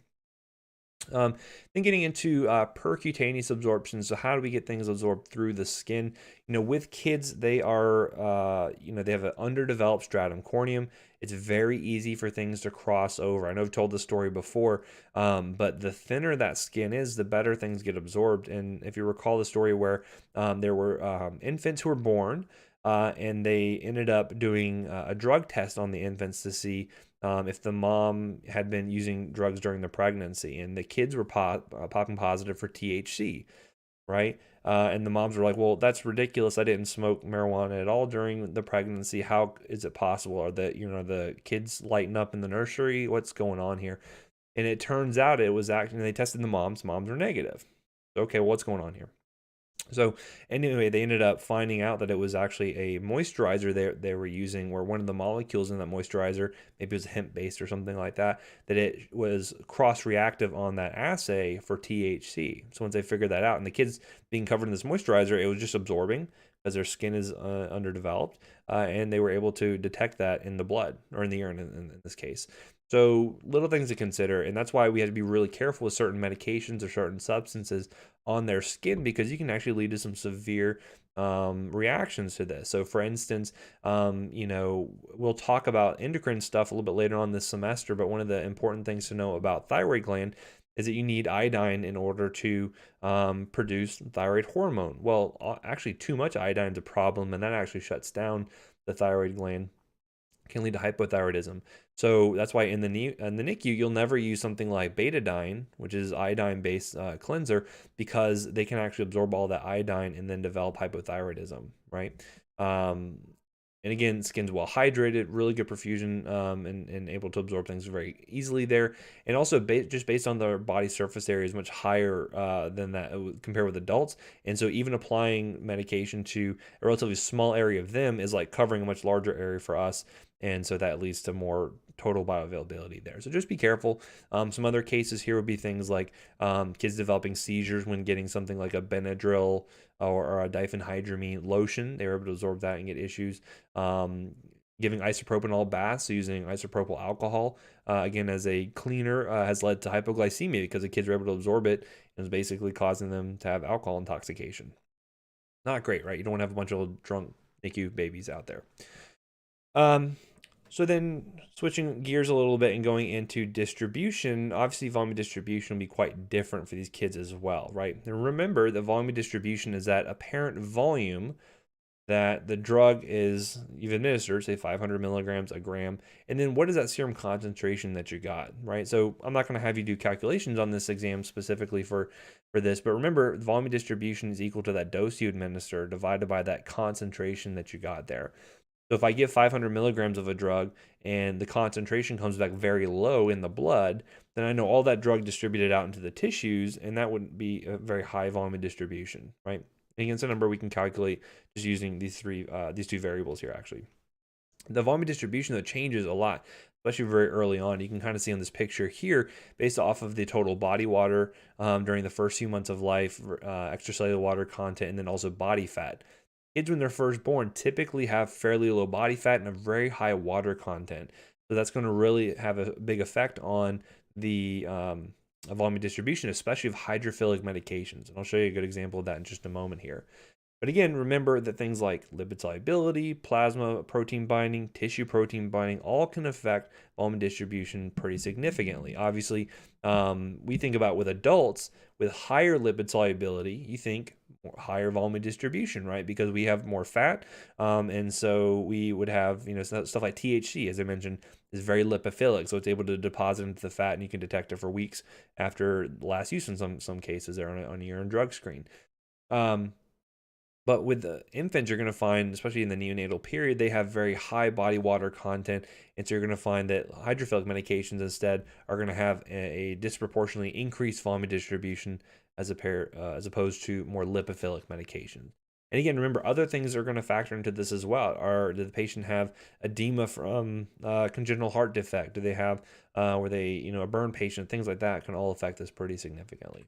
Then getting into percutaneous absorption. So how do we get things absorbed through the skin? With kids, they are, they have an underdeveloped stratum corneum. It's very easy for things to cross over. I know I've told this story before, but the thinner that skin is, the better things get absorbed. And if you recall the story where there were infants who were born, and they ended up doing a drug test on the infants to see if the mom had been using drugs during the pregnancy, and the kids were popping positive for THC, right? And the moms were like, well, that's ridiculous. I didn't smoke marijuana at all during the pregnancy. How is it possible? Are the kids lighting up in the nursery? What's going on here? And it turns out it was actually, they tested the moms. Moms were negative. Okay, well, what's going on here? So anyway, they ended up finding out that it was actually a moisturizer they were using, where one of the molecules in that moisturizer, maybe it was hemp based or something like that, that it was cross-reactive on that assay for THC. So once they figured that out, and the kids being covered in this moisturizer, it was just absorbing because their skin is underdeveloped, and they were able to detect that in the blood, or in the urine in this case. So little things to consider, and that's why we have to be really careful with certain medications or certain substances on their skin, because you can actually lead to some severe reactions to this. So for instance, we'll talk about endocrine stuff a little bit later on this semester, but one of the important things to know about thyroid gland is that you need iodine in order to produce thyroid hormone. Well, actually too much iodine is a problem, and that actually shuts down the thyroid gland, can lead to hypothyroidism. So that's why in the NICU, you'll never use something like betadine, which is iodine-based cleanser, because they can actually absorb all that iodine and then develop hypothyroidism, right? And again, skin's well hydrated, really good perfusion, and able to absorb things very easily there. And also, just based on their body surface area is much higher than that compared with adults. And so even applying medication to a relatively small area of them is like covering a much larger area for us. And so that leads to more total bioavailability there. So just be careful. Some other cases here would be things like kids developing seizures when getting something like a Benadryl or a diphenhydramine lotion. They were able to absorb that and get issues. Giving isopropanol baths, so using isopropyl alcohol, again, as a cleaner, has led to hypoglycemia because the kids were able to absorb it, and was basically causing them to have alcohol intoxication. Not great, right? You don't want to have a bunch of drunk NICU babies out there. So then switching gears a little bit and going into distribution, obviously volume distribution will be quite different for these kids as well, right? And remember, the volume distribution is that apparent volume that the drug you've administered, say 500 milligrams, a gram, and then what is that serum concentration that you got, right? So I'm not going to have you do calculations on this exam specifically for this, but remember, volume distribution is equal to that dose you administer divided by that concentration that you got there. So if I give 500 milligrams of a drug and the concentration comes back very low in the blood, then I know all that drug distributed out into the tissues, and that would be a very high volume of distribution, right? And again, it's a number we can calculate just using these two variables here, actually. The volume of distribution, that changes a lot, especially very early on. You can kind of see on this picture here, based off of the total body water during the first few months of life, extracellular water content, and then also body fat. Kids, when they're first born, typically have fairly low body fat and a very high water content. So that's going to really have a big effect on the volume distribution, especially of hydrophilic medications. And I'll show you a good example of that in just a moment here. But again, remember that things like lipid solubility, plasma protein binding, tissue protein binding, all can affect volume distribution pretty significantly. Obviously, we think about with adults with higher lipid solubility, you think higher volume distribution, right? Because we have more fat, and so we would have, stuff like THC, as I mentioned, is very lipophilic, so it's able to deposit into the fat, and you can detect it for weeks after last use in some cases there on a urine drug screen. But with the infants, you're going to find, especially in the neonatal period, they have very high body water content. And so you're going to find that hydrophilic medications instead are going to have a disproportionately increased volume distribution as opposed to more lipophilic medications. And again, remember, other things are going to factor into this as well. Did the patient have edema from congenital heart defect? Do they have, were they, a burn patient? Things like that can all affect this pretty significantly.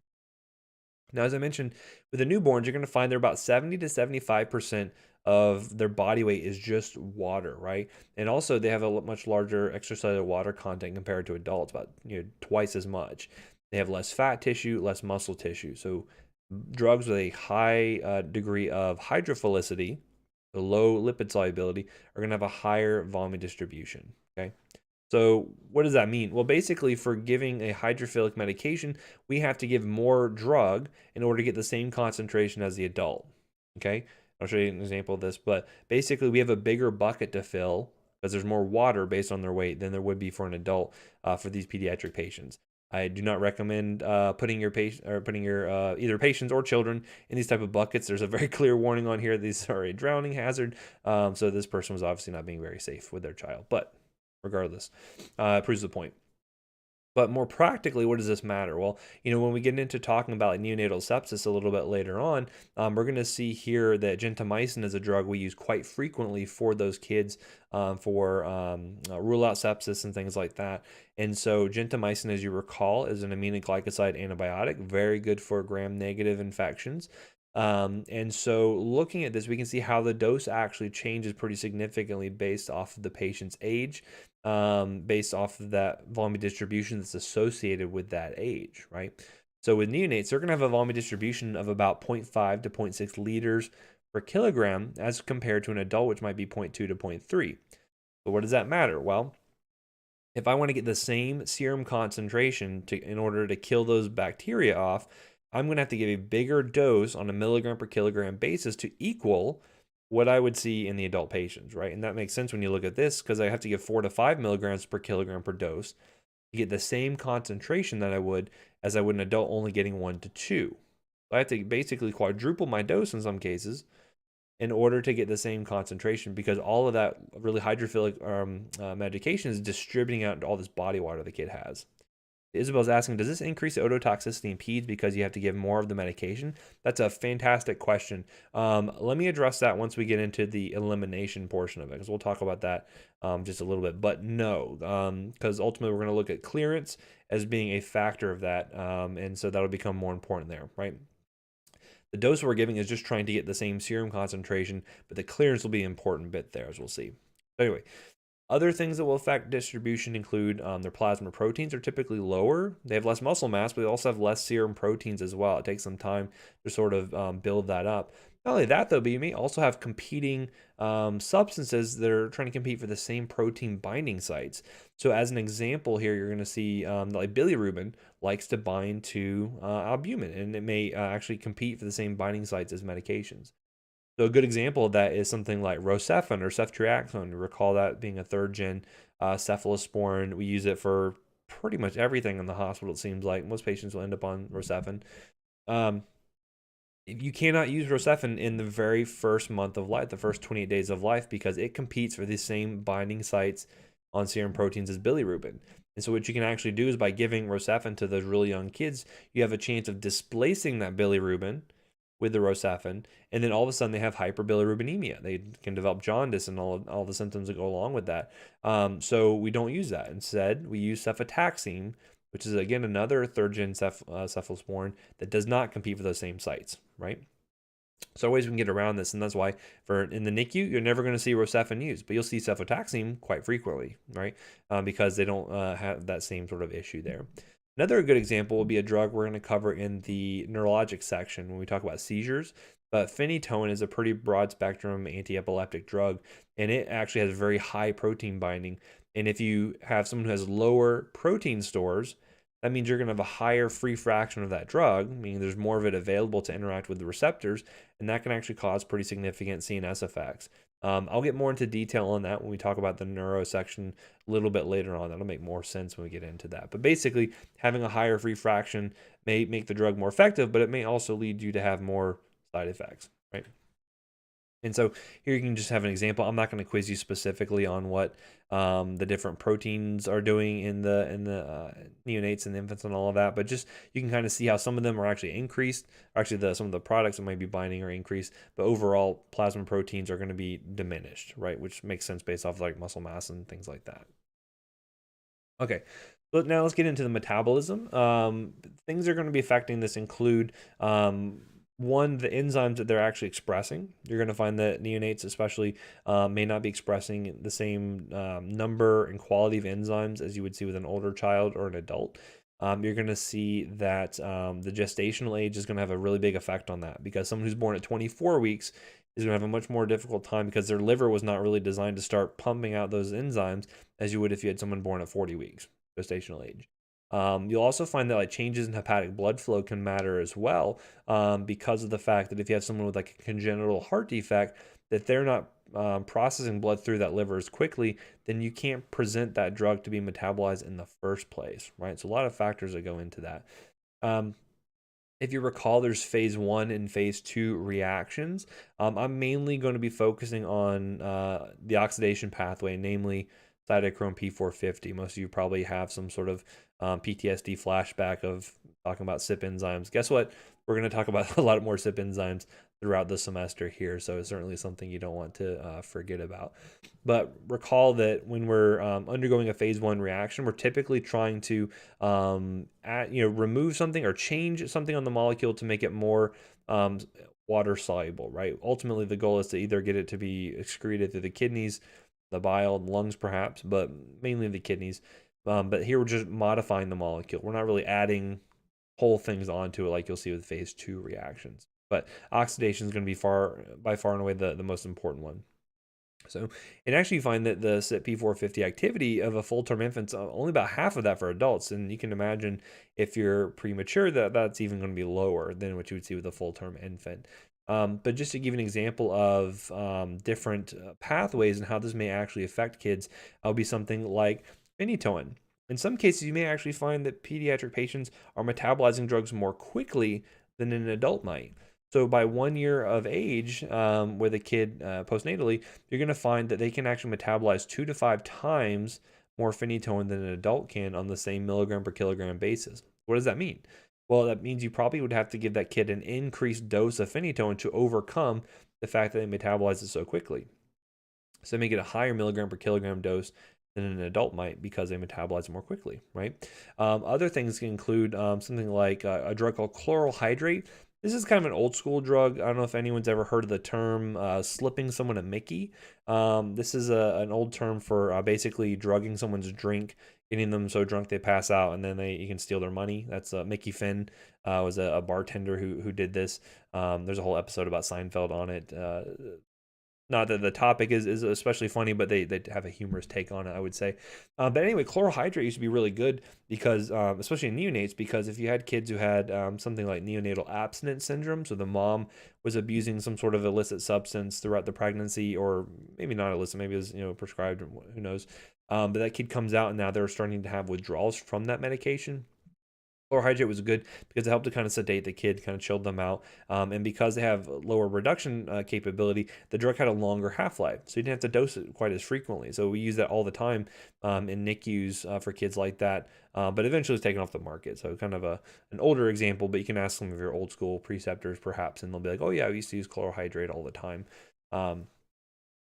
Now, as I mentioned, with the newborns, you're going to find they're about 70 to 75% of their body weight is just water, right? And also, they have a much larger extracellular water content compared to adults, about twice as much. They have less fat tissue, less muscle tissue. So, drugs with a high degree of hydrophilicity, the low lipid solubility, are going to have a higher vomit distribution. Okay. So what does that mean? Well, basically, for giving a hydrophilic medication, we have to give more drug in order to get the same concentration as the adult. Okay, I'll show you an example of this, but basically, we have a bigger bucket to fill because there's more water based on their weight than there would be for an adult for these pediatric patients. I do not recommend putting your patient or putting your either patients or children in these type of buckets. There's a very clear warning on here. These are a drowning hazard. So this person was obviously not being very safe with their child, but regardless, it proves the point. But more practically, what does this matter? Well, when we get into talking about neonatal sepsis a little bit later on, we're going to see here that gentamicin is a drug we use quite frequently for those kids for rule out sepsis and things like that. And so gentamicin, as you recall, is an aminoglycoside antibiotic, very good for gram-negative infections. And so looking at this, we can see how the dose actually changes pretty significantly based off of the patient's age, based off of that vomit distribution that's associated with that age, right? So with neonates, they're going to have a vomit distribution of about 0.5 to 0.6 liters per kilogram as compared to an adult, which might be 0.2 to 0.3. But what does that matter? Well, if I want to get the same serum concentration in order to kill those bacteria off, I'm going to have to give a bigger dose on a milligram per kilogram basis to equal what I would see in the adult patients, right? And that makes sense when you look at this because I have to give 4 to 5 milligrams per kilogram per dose to get the same concentration that I would as I would an adult only getting 1 to 2. So I have to basically quadruple my dose in some cases in order to get the same concentration because all of that really hydrophilic medication is distributing out into all this body water the kid has. Isabel's asking, does this increase the ototoxicity in peds because you have to give more of the medication? That's a fantastic question. Let me address that once we get into the elimination portion of it, because we'll talk about that just a little bit. But no, because ultimately we're going to look at clearance as being a factor of that, and so that'll become more important there, right? The dose we're giving is just trying to get the same serum concentration, but the clearance will be an important bit there, as we'll see. Anyway, other things that will affect distribution include their plasma proteins are typically lower. They have less muscle mass, but they also have less serum proteins as well. It takes some time to sort of build that up. Not only that, though, but you may also have competing substances that are trying to compete for the same protein binding sites. So as an example here, you're going to see like bilirubin likes to bind to albumin, and it may actually compete for the same binding sites as medications. So a good example of that is something like Rocephin or ceftriaxone. You recall that being a third-gen cephalosporin. We use it for pretty much everything in the hospital, it seems like. Most patients will end up on Rocephin. You cannot use Rocephin in the very first month of life, the first 28 days of life, because it competes for the same binding sites on serum proteins as bilirubin. And so what you can actually do is by giving Rocephin to those really young kids, you have a chance of displacing that bilirubin with the Rocephin, and then all of a sudden they have hyperbilirubinemia. They can develop jaundice and all the symptoms that go along with that. So we don't use that. Instead, we use cefotaxime, which is again another third-gen cephalosporin that does not compete for those same sites, right? So ways we can get around this, and that's why in the NICU, you're never going to see Rocephin used, but you'll see cefotaxime quite frequently, right? Because they don't have that same sort of issue there. Another good example will be a drug we're going to cover in the neurologic section when we talk about seizures. But phenytoin is a pretty broad spectrum anti-epileptic drug, and it actually has very high protein binding. And if you have someone who has lower protein stores, that means you're going to have a higher free fraction of that drug, meaning there's more of it available to interact with the receptors, and that can actually cause pretty significant CNS effects. I'll get more into detail on that when we talk about the neuro section a little bit later on. That'll make more sense when we get into that. But basically, having a higher free fraction may make the drug more effective, but it may also lead you to have more side effects, right? And so here you can just have an example. I'm not going to quiz you specifically on what the different proteins are doing in the neonates and the infants and all of that, but just you can kind of see how some of them are actually increased. Actually, some of the products that might be binding are increased, but overall plasma proteins are going to be diminished, right? Which makes sense based off like muscle mass and things like that. Okay, But now let's get into the metabolism. Things that are going to be affecting this include one, the enzymes that they're actually expressing. You're going to find that neonates, especially, may not be expressing the same number and quality of enzymes as you would see with an older child or an adult. You're going to see that the gestational age is going to have a really big effect on that, because someone who's born at 24 weeks is going to have a much more difficult time because their liver was not really designed to start pumping out those enzymes as you would if you had someone born at 40 weeks, gestational age. You'll also find that like changes in hepatic blood flow can matter as well, because of the fact that if you have someone with like a congenital heart defect, that they're not processing blood through that liver as quickly, then you can't present that drug to be metabolized in the first place, right? So a lot of factors that go into that. Um, if you recall, there's phase 1 and phase 2 reactions. I'm mainly going to be focusing on the oxidation pathway, namely cytochrome P450. Most of you probably have some sort of PTSD flashback of talking about CYP enzymes. Guess what? We're going to talk about a lot more CYP enzymes throughout the semester here, so it's certainly something you don't want to forget about. But recall that when we're undergoing a phase 1 reaction, we're typically trying to remove something or change something on the molecule to make it more water soluble, right? Ultimately, the goal is to either get it to be excreted through the kidneys, the bile, the lungs perhaps, but mainly the kidneys. But here we're just modifying the molecule. We're not really adding whole things onto it like you'll see with phase 2 reactions. But oxidation is going to be by far and away the most important one. So, and actually you find that the CYP450 activity of a full-term infant's only about half of that for adults. And you can imagine if you're premature, that's even going to be lower than what you would see with a full-term infant. But just to give an example of different pathways and how this may actually affect kids, would be something like phenytoin. In some cases, you may actually find that pediatric patients are metabolizing drugs more quickly than an adult might. So by 1 year of age, with a kid postnatally, you're going to find that they can actually metabolize 2 to 5 times more phenytoin than an adult can on the same milligram per kilogram basis. What does that mean? Well, that means you probably would have to give that kid an increased dose of phenytoin to overcome the fact that they metabolize it so quickly. So they may get a higher milligram per kilogram dose than an adult might because they metabolize more quickly, right? Other things can include something like a drug called chloral hydrate. This is kind of an old school drug. I don't know if anyone's ever heard of the term slipping someone a Mickey. This is an old term for basically drugging someone's drink, getting them so drunk they pass out, and then you can steal their money. That's Mickey Finn was a bartender who did this. There's a whole episode about Seinfeld on it. Not that the topic is especially funny, but they have a humorous take on it, I would say. But anyway, chloral hydrate used to be really good because, especially in neonates, because if you had kids who had something like neonatal abstinence syndrome, so the mom was abusing some sort of illicit substance throughout the pregnancy, or maybe not illicit, maybe it was prescribed, who knows. But that kid comes out and now they're starting to have withdrawals from that medication. Chloral hydrate was good because it helped to kind of sedate the kid, kind of chilled them out. And because they have lower reduction capability, the drug had a longer half-life. So you didn't have to dose it quite as frequently. So we use that all the time in NICUs for kids like that. But eventually it's taken off the market. So kind of an older example, but you can ask some of your old school preceptors perhaps, and they'll be like, oh yeah, we used to use chloral hydrate all the time.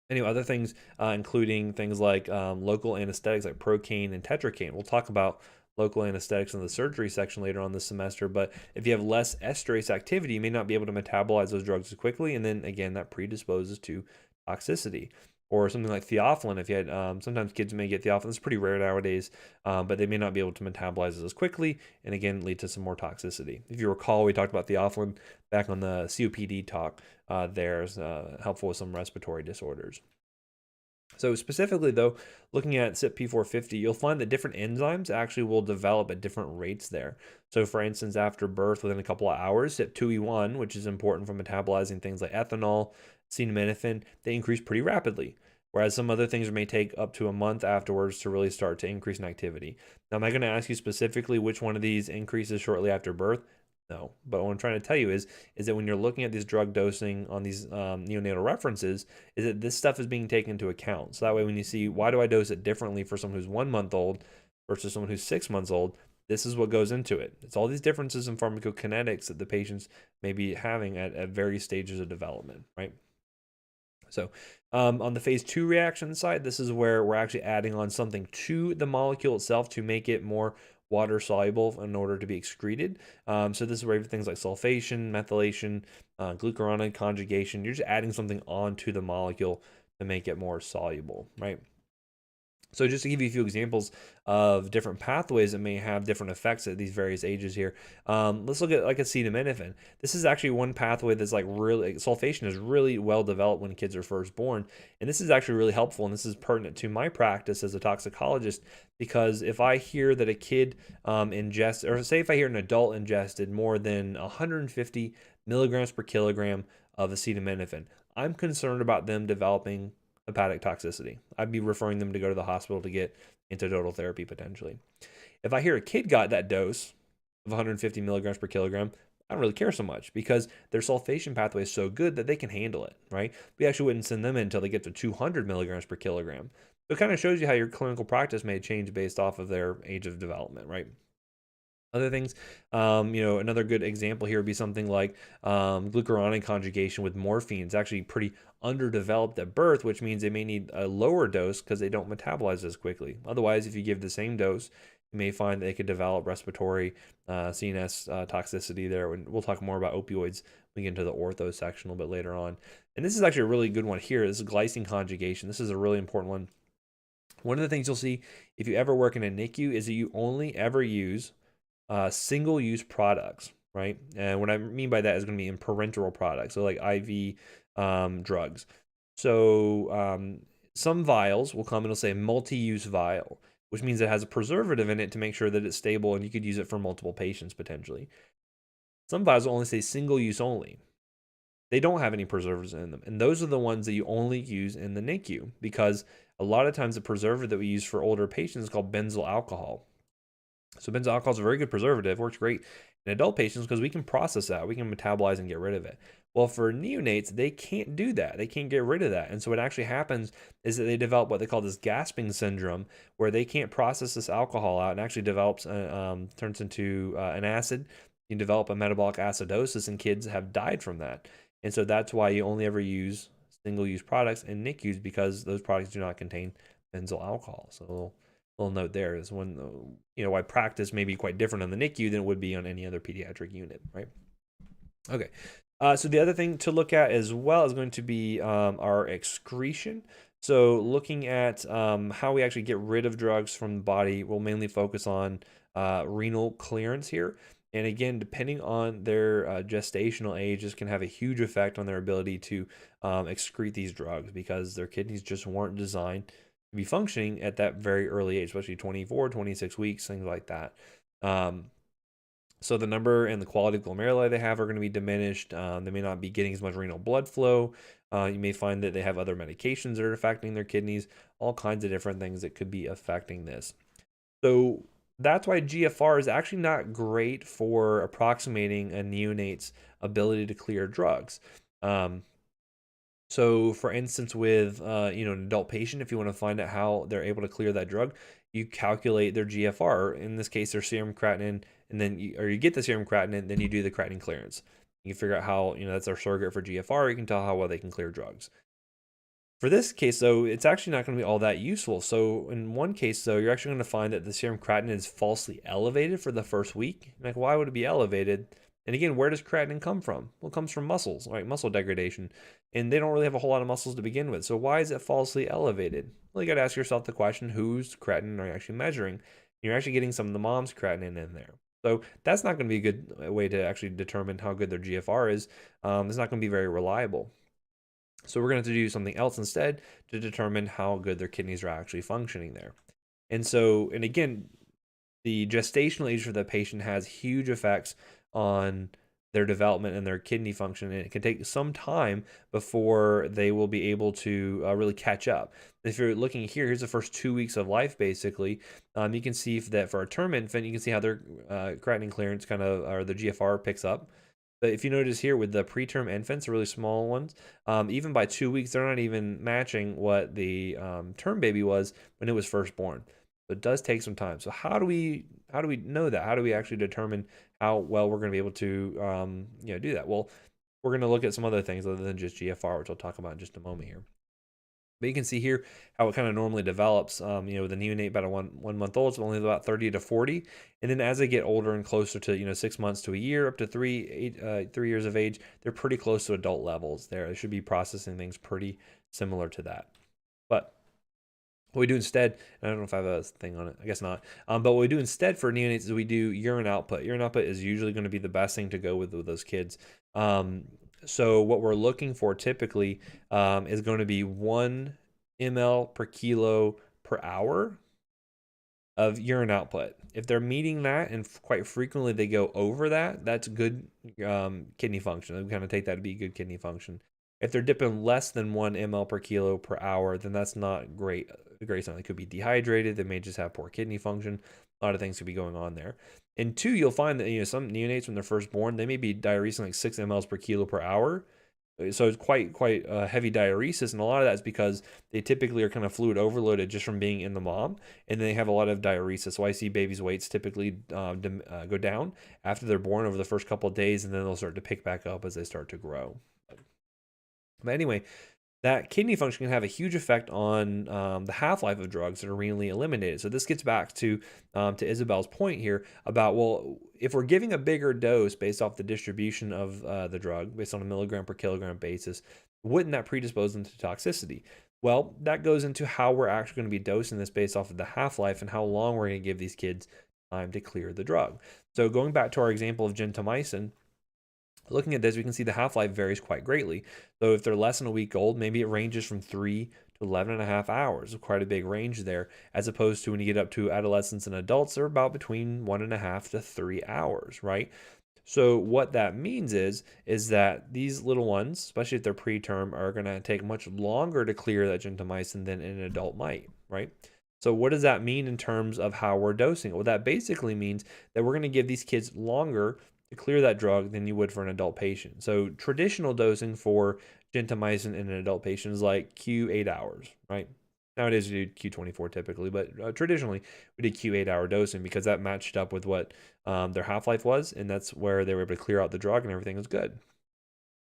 Anyway, other things, including things like local anesthetics like Procaine and Tetracaine. We'll talk about local anesthetics in the surgery section later on this semester, but if you have less esterase activity, you may not be able to metabolize those drugs as quickly, and then again, that predisposes to toxicity. Or something like theophylline, if you had, sometimes kids may get theophylline, it's pretty rare nowadays, but they may not be able to metabolize it as quickly, and again, lead to some more toxicity. If you recall, we talked about theophylline back on the COPD talk. There's helpful with some respiratory disorders. So specifically though, looking at CYP450, you'll find that different enzymes actually will develop at different rates there. So for instance, after birth, within a couple of hours, CYP2E1, which is important for metabolizing things like ethanol, acetaminophen, they increase pretty rapidly. Whereas some other things may take up to a month afterwards to really start to increase in activity. Now, am I going to ask you specifically which one of these increases shortly after birth? No, but what I'm trying to tell you is that when you're looking at these drug dosing on these neonatal references, is that this stuff is being taken into account. So that way, when you see, why do I dose it differently for someone who's 1 month old versus someone who's 6 months old, this is what goes into it. It's all these differences in pharmacokinetics that the patients may be having at various stages of development, right? So on the phase 2 reaction side, this is where we're actually adding on something to the molecule itself to make it more water soluble in order to be excreted. So this is where things like sulfation, methylation, glucuronide conjugation, you're just adding something onto the molecule to make it more soluble, right? So just to give you a few examples of different pathways that may have different effects at these various ages here, let's look at like acetaminophen. This is actually one pathway that's like really, sulfation is really well developed when kids are first born. And this is actually really helpful. And this is pertinent to my practice as a toxicologist, because if I hear that a kid ingests, or say if I hear an adult ingested more than 150 milligrams per kilogram of acetaminophen, I'm concerned about them developing hepatic toxicity. I'd be referring them to go to the hospital to get antidotal therapy potentially. If I hear a kid got that dose of 150 milligrams per kilogram, I don't really care so much because their sulfation pathway is so good that they can handle it, right? We actually wouldn't send them in until they get to 200 milligrams per kilogram. So it kind of shows you how your clinical practice may change based off of their age of development, right? Other things, another good example here would be something like glucuronide conjugation with morphine. It's actually pretty underdeveloped at birth, which means they may need a lower dose because they don't metabolize as quickly. Otherwise, if you give the same dose, you may find that they could develop respiratory CNS toxicity there. And we'll talk more about opioids when we get into the ortho section a little bit later on. And this is actually a really good one here. This is glycine conjugation. This is a really important one. One of the things you'll see if you ever work in a NICU is that you only ever use single-use products, right? And what I mean by that is going to be in parenteral products, so like IV drugs. So some vials will come and it'll say multi-use vial, which means it has a preservative in it to make sure that it's stable and you could use it for multiple patients potentially. Some vials will only say single-use only. They don't have any preservatives in them, and those are the ones that you only use in the NICU, because a lot of times the preservative that we use for older patients is called benzyl alcohol. So benzyl alcohol is a very good preservative, works great in adult patients because we can process that, we can metabolize and get rid of it. Well, for neonates, they can't do that. They can't get rid of that. And so what actually happens is that they develop what they call this gasping syndrome, where they can't process this alcohol out and actually develops, turns into an acid. You develop a metabolic acidosis, and kids have died from that. And so that's why you only ever use single-use products in NICUs, because those products do not contain benzyl alcohol. So little note there is when, why practice may be quite different on the NICU than it would be on any other pediatric unit, right? Okay. So the other thing to look at as well is going to be our excretion. So looking at how we actually get rid of drugs from the body, we'll mainly focus on renal clearance here. And again, depending on their gestational age, this can have a huge effect on their ability to excrete these drugs, because their kidneys just weren't designed to be functioning at that very early age, especially 24, 26 weeks, things like that. So the number and the quality of glomeruli they have are going to be diminished. They may not be getting as much renal blood flow. You may find that they have other medications that are affecting their kidneys, all kinds of different things that could be affecting this. So that's why GFR is actually not great for approximating a neonate's ability to clear drugs. So for instance, with an adult patient, if you want to find out how they're able to clear that drug, you calculate their GFR, in this case their serum creatinine, and then you get the serum creatinine, then you do the creatinine clearance. You can figure out how, that's our surrogate for GFR. You can tell how well they can clear drugs. For this case, though, it's actually not going to be all that useful. So in one case, though, you're actually going to find that the serum creatinine is falsely elevated for the first week. Like, why would it be elevated? And again, where does creatinine come from? Well, it comes from muscles, right? Muscle degradation. And they don't really have a whole lot of muscles to begin with. So why is it falsely elevated? Well, you got to ask yourself the question, whose creatinine are you actually measuring? You're actually getting some of the mom's creatinine in there. So that's not going to be a good way to actually determine how good their GFR is. It's not going to be very reliable. So we're going to have to do something else instead to determine how good their kidneys are actually functioning there. And again, the gestational age for the patient has huge effects on their development and their kidney function, and it can take some time before they will be able to really catch up. If you're looking here, here's the first 2 weeks of life, basically. You can see that for a term infant, you can see how their creatinine clearance or the GFR picks up. But if you notice here with the preterm infants, the really small ones, even by 2 weeks, they're not even matching what the term baby was when it was first born. So it does take some time. So how do we know that? How do we actually determine how well we're going to be able to do that? Well, we're going to look at some other things other than just GFR, which I'll talk about in just a moment here. But you can see here how it kind of normally develops. With a neonate about a one month old, it's only about 30 to 40. And then as they get older and closer to 6 months to a year, up to 3 years of age, they're pretty close to adult levels there. They should be processing things pretty similar to that. But what we do instead, and I don't know if I have a thing on it, I guess not. But what we do instead for neonates is we do urine output. Urine output is usually going to be the best thing to go with those kids. So what we're looking for typically is going to be 1 ml per kilo per hour of urine output. If they're meeting that, and quite frequently they go over that, that's good kidney function. We kind of take that to be good kidney function. If they're dipping less than 1 ml per kilo per hour, then that's not great. A great sign. They could be dehydrated. They may just have poor kidney function. A lot of things could be going on there. And 2, you'll find that some neonates when they're first born, they may be diuresing like 6 mLs per kilo per hour. So it's quite heavy diuresis, and a lot of that is because they typically are kind of fluid overloaded just from being in the mom, and they have a lot of diuresis. So I see babies' weights typically go down after they're born over the first couple of days, and then they'll start to pick back up as they start to grow. But anyway, that kidney function can have a huge effect on the half-life of drugs that are renally eliminated. So this gets back to Isabel's point here about, well, if we're giving a bigger dose based off the distribution of the drug, based on a milligram per kilogram basis, wouldn't that predispose them to toxicity? Well, that goes into how we're actually going to be dosing this based off of the half-life and how long we're going to give these kids time to clear the drug. So going back to our example of gentamicin, looking at this, we can see the half-life varies quite greatly. So if they're less than a week old, maybe it ranges from 3 to 11.5 hours, quite a big range there, as opposed to when you get up to adolescents and adults, they're about between 1.5 to 3 hours, right? So what that means is that these little ones, especially if they're preterm, are going to take much longer to clear that gentamicin than an adult might, right? So what does that mean in terms of how we're dosing it? Well, that basically means that we're going to give these kids longer to clear that drug than you would for an adult patient. So traditional dosing for gentamicin in an adult patient is like Q8 hours, right? Nowadays we do Q24 typically, but traditionally we did Q8 hour dosing because that matched up with what their half-life was, and that's where they were able to clear out the drug and everything was good.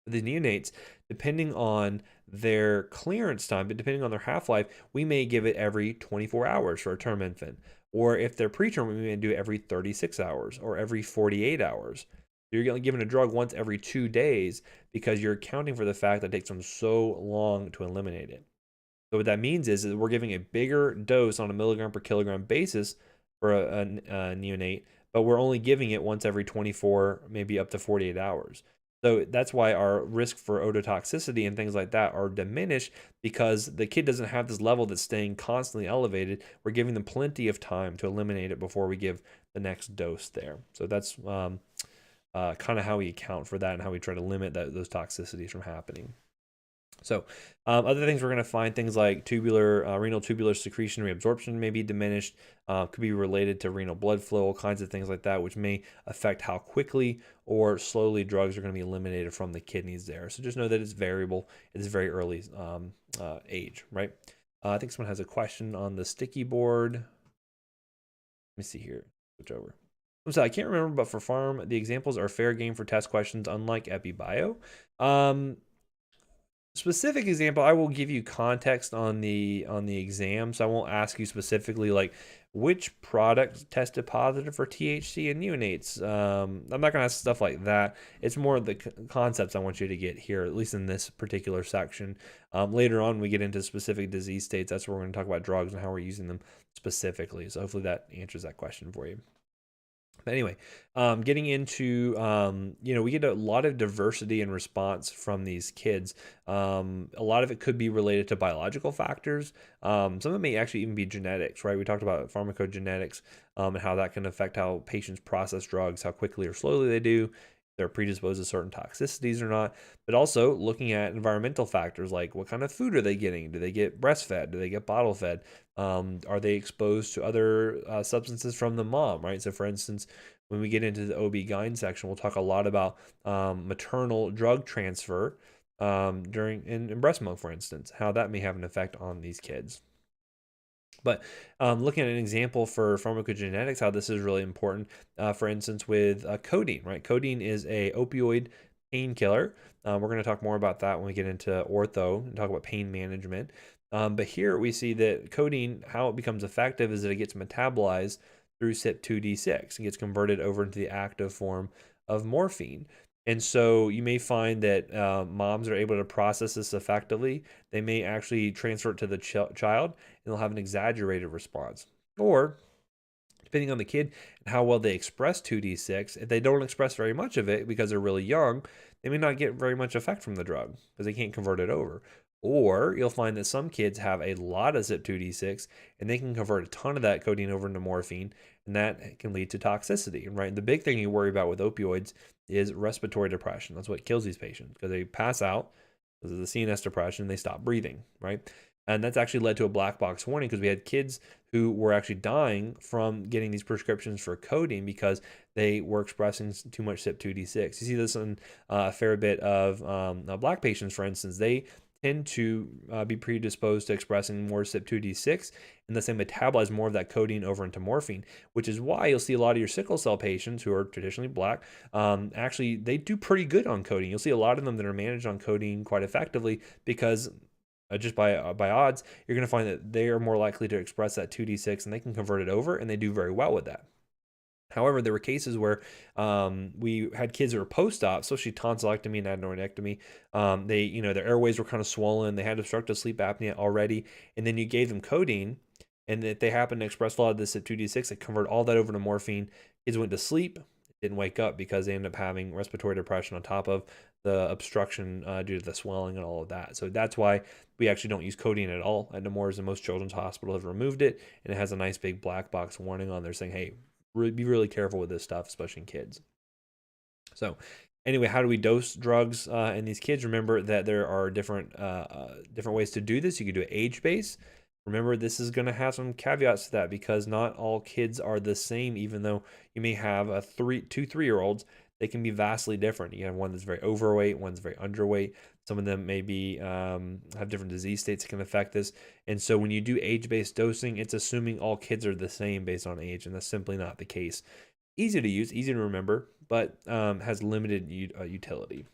The neonates, depending on their clearance time, but depending on their half-life, we may give it every 24 hours for a term infant. Or if they're preterm, we may do it every 36 hours or every 48 hours. You're getting given a drug once every 2 days because you're accounting for the fact that it takes them so long to eliminate it. So what that means is that we're giving a bigger dose on a milligram per kilogram basis for a neonate, but we're only giving it once every 24, maybe up to 48 hours. So that's why our risk for ototoxicity and things like that are diminished, because the kid doesn't have this level that's staying constantly elevated. We're giving them plenty of time to eliminate it before we give the next dose there. So that's kind of how we account for that and how we try to limit those toxicities from happening. So other things we're going to find, things like renal tubular secretion reabsorption may be diminished, could be related to renal blood flow, all kinds of things like that, which may affect how quickly or slowly drugs are going to be eliminated from the kidneys there. So just know that it's variable. It's very early age, right? I think someone has a question on the sticky board. Let me see here. Switch over. So I can't remember, but for pharm, the examples are fair game for test questions, unlike Epibio. Specific example, I will give you context on the exam, so I won't ask you specifically like which product tested positive for THC in neonates. I'm not gonna ask stuff like that. It's more the concepts I want you to get here, at least in this particular section. Later on, we get into specific disease states. That's where we're going to talk about drugs and how we're using them specifically. So hopefully that answers that question for you. But anyway, getting into, we get a lot of diversity in response from these kids. A lot of it could be related to biological factors. Some of it may actually even be genetics, right? We talked about pharmacogenetics and how that can affect how patients process drugs, how quickly or slowly they do, they're predisposed to certain toxicities or not, but also looking at environmental factors like what kind of food are they getting? Do they get breastfed? Do they get bottle fed? Are they exposed to other substances from the mom, right? So for instance, when we get into the OB-GYN section, we'll talk a lot about maternal drug transfer in breast milk, for instance, how that may have an effect on these kids. But looking at an example for pharmacogenetics, how this is really important, for instance, with codeine, right? Codeine is a opioid painkiller. We're going to talk more about that when we get into ortho and talk about pain management. But here we see that codeine, how it becomes effective is that it gets metabolized through CYP2D6 and gets converted over into the active form of morphine. And so you may find that moms are able to process this effectively. They may actually transfer it to the child and they'll have an exaggerated response. Or depending on the kid and how well they express 2D6, if they don't express very much of it because they're really young, they may not get very much effect from the drug because they can't convert it over. Or you'll find that some kids have a lot of CYP2D6 and they can convert a ton of that codeine over into morphine, and that can lead to toxicity, right? And the big thing you worry about with opioids is respiratory depression. That's what kills these patients because they pass out because of the CNS depression, they stop breathing, right? And that's actually led to a black box warning because we had kids who were actually dying from getting these prescriptions for codeine because they were expressing too much CYP2D6. You see this in a fair bit of black patients, for instance. They tend to be predisposed to expressing more CYP2D6, and thus they metabolize more of that codeine over into morphine, which is why you'll see a lot of your sickle cell patients who are traditionally black, actually, they do pretty good on codeine. You'll see a lot of them that are managed on codeine quite effectively because just by odds, you're going to find that they are more likely to express that 2D6 and they can convert it over and they do very well with that. However, there were cases where we had kids who were post-op, especially tonsillectomy and adenoidectomy. They, their airways were kind of swollen. They had obstructive sleep apnea already. And then you gave them codeine, and if they happened to express a lot of this at 2D6, they convert all that over to morphine. Kids went to sleep, didn't wake up because they ended up having respiratory depression on top of the obstruction due to the swelling and all of that. So that's why we actually don't use codeine at all at Nemours, and most children's hospitals have removed it, and it has a nice big black box warning on there saying, hey, be really careful with this stuff, especially in kids. So anyway, how do we dose drugs in these kids? Remember that there are different ways to do this. You could do it age based. Remember, this is going to have some caveats to that because not all kids are the same. Even though you may have two 3-year-olds, they can be vastly different. You have one that's very overweight, one's very underweight. Some of them may be have different disease states that can affect this. And so when you do age-based dosing, it's assuming all kids are the same based on age, and that's simply not the case. Easy to use, easy to remember, but has limited utility.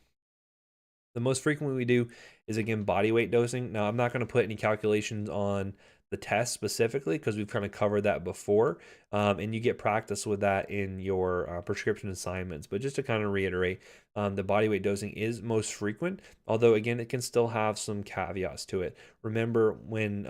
The most frequently we do is, again, body weight dosing. Now, I'm not going to put any calculations on the test specifically because we've kind of covered that before, and you get practice with that in your prescription assignments. But just to kind of reiterate, the body weight dosing is most frequent, although again, it can still have some caveats to it. Remember when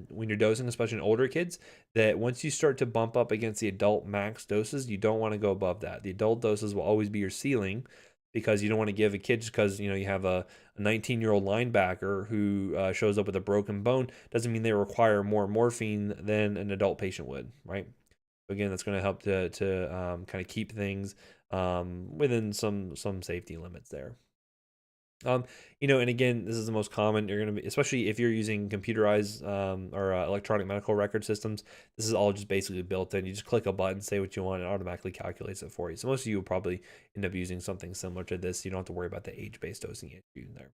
you're dosing, especially in older kids, that once you start to bump up against the adult max doses, you don't want to go above that. The adult doses will always be your ceiling, because you don't want to give a kid just because you have a 19-year-old linebacker who shows up with a broken bone doesn't mean they require more morphine than an adult patient would, right? So again, that's going to help to kind of keep things within some safety limits there. And again, this is the most common. You're going to be, especially if you're using computerized or electronic medical record systems, this is all just basically built in. You just click a button, say what you want, and it automatically calculates it for you. So most of you will probably end up using something similar to this. You don't have to worry about the age-based dosing issue in there.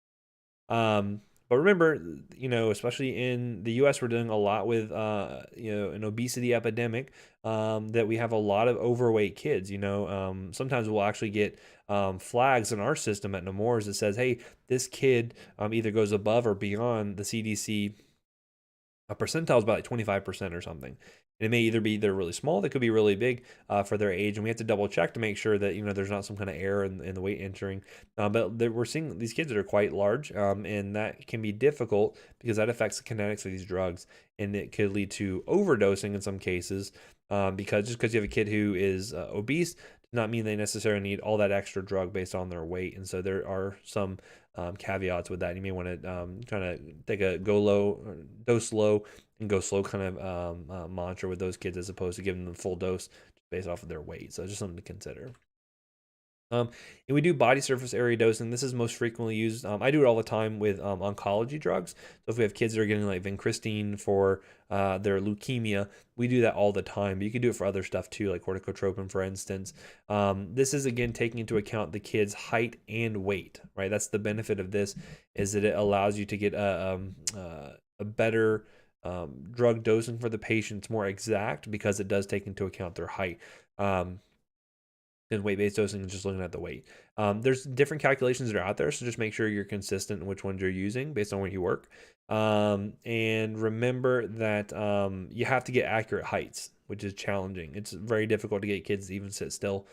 But remember, especially in the US, we're doing a lot with, an obesity epidemic, that we have a lot of overweight kids. Sometimes we'll actually get flags in our system at Nemours that says, hey, this kid either goes above or beyond the CDC a percentile is about like 25% or something. And it may either be they're really small, they could be really big for their age, and we have to double check to make sure that there's not some kind of error in the weight entering. But we're seeing these kids that are quite large, and that can be difficult because that affects the kinetics of these drugs, and it could lead to overdosing in some cases. Because just because you have a kid who is obese does not mean they necessarily need all that extra drug based on their weight, and so there are some caveats with that. You may want to kind of take a dose low and go slow kind of mantra with those kids as opposed to giving them the full dose based off of their weight. So just something to consider. And we do body surface area dosing. This is most frequently used. I do it all the time with oncology drugs. So if we have kids that are getting like vincristine for their leukemia, we do that all the time. But you can do it for other stuff too, like corticotropin, for instance. This is, again, taking into account the kid's height and weight, right? That's the benefit of this, is that it allows you to get a better drug dosing for the patient. It's more exact because it does take into account their height. than weight-based dosing and just looking at the weight. There's different calculations that are out there, so just make sure you're consistent in which ones you're using based on where you work. And remember that you have to get accurate heights, which is challenging. It's very difficult to get kids to even sit still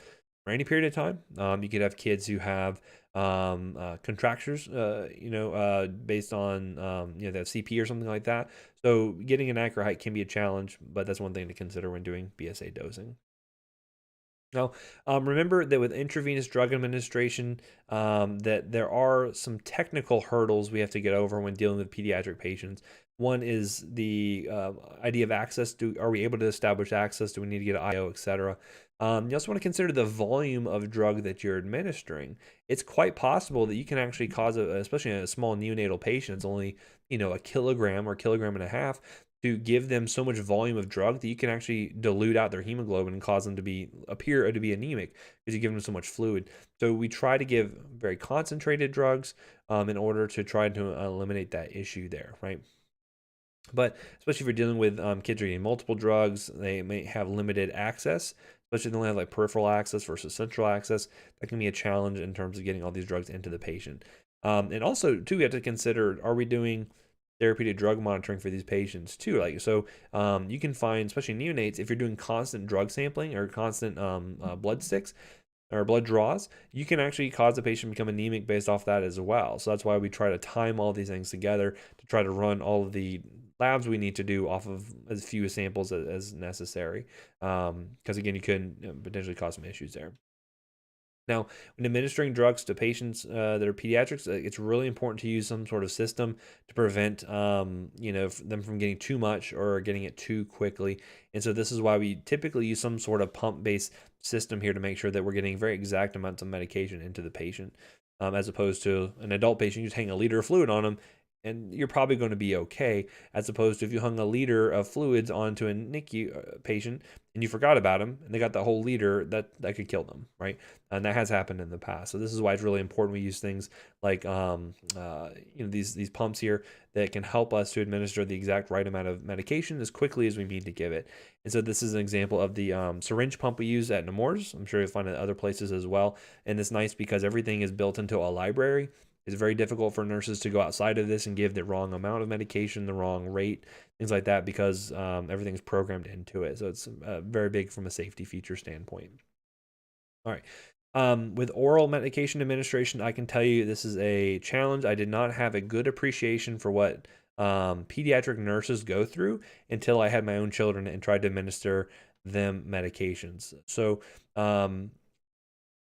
for any period of time. You could have kids who have contractures, based on, they have CP or something like that. So getting an accurate height can be a challenge, but that's one thing to consider when doing BSA dosing. Now, remember that with intravenous drug administration, that there are some technical hurdles we have to get over when dealing with pediatric patients. One is the idea of access. Are we able to establish access? Do we need to get an IO, etc.? You also want to consider the volume of drug that you're administering. It's quite possible that you can actually cause, especially in a small neonatal patient, it's only a kilogram or kilogram and a half, to give them so much volume of drug that you can actually dilute out their hemoglobin and cause them to appear to be anemic because you give them so much fluid. So we try to give very concentrated drugs in order to try to eliminate that issue there, right? But especially if you're dealing with kids who are getting multiple drugs, they may have limited access, especially if they only have like peripheral access versus central access. That can be a challenge in terms of getting all these drugs into the patient. And also, too, we have to consider, are we doing therapeutic drug monitoring for these patients too? You can find, especially neonates, if you're doing constant drug sampling or constant blood sticks or blood draws, you can actually cause the patient to become anemic based off that as well. So that's why we try to time all these things together to try to run all of the labs we need to do off of as few samples as necessary. Because again, you could potentially cause some issues there. Now, when administering drugs to patients that are pediatrics, it's really important to use some sort of system to prevent, them from getting too much or getting it too quickly. And so this is why we typically use some sort of pump-based system here to make sure that we're getting very exact amounts of medication into the patient, as opposed to an adult patient, you just hang a liter of fluid on them, and you're probably going to be okay, as opposed to if you hung a liter of fluids onto a NICU patient and you forgot about them and they got the whole liter, that could kill them, right? And that has happened in the past. So this is why it's really important we use things like these pumps here that can help us to administer the exact right amount of medication as quickly as we need to give it. And so this is an example of the syringe pump we use at Nemours. I'm sure you'll find it other places as well. And it's nice because everything is built into a library. It's very difficult for nurses to go outside of this and give the wrong amount of medication, the wrong rate, things like that, because everything's programmed into it. So it's very big from a safety feature standpoint. All right. With oral medication administration, I can tell you this is a challenge. I did not have a good appreciation for what pediatric nurses go through until I had my own children and tried to administer them medications. So,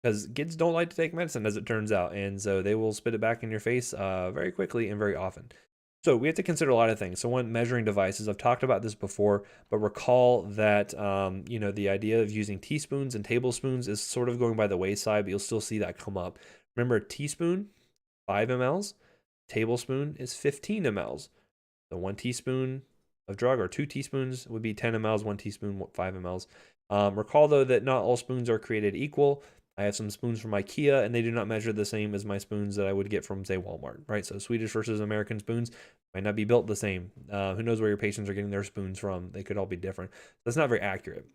because kids don't like to take medicine, as it turns out, and so they will spit it back in your face very quickly and very often. So we have to consider a lot of things. So one, measuring devices. I've talked about this before, but recall that the idea of using teaspoons and tablespoons is sort of going by the wayside, but you'll still see that come up. Remember, a teaspoon, 5 mLs. Tablespoon is 15 mLs. So 1 teaspoon of drug, or 2 teaspoons would be 10 mLs. 1 teaspoon, 5 mLs. Recall though that not all spoons are created equal. I have some spoons from IKEA, and they do not measure the same as my spoons that I would get from, say, Walmart, right? So Swedish versus American spoons might not be built the same. Who knows where your patients are getting their spoons from? They could all be different. That's not very accurate.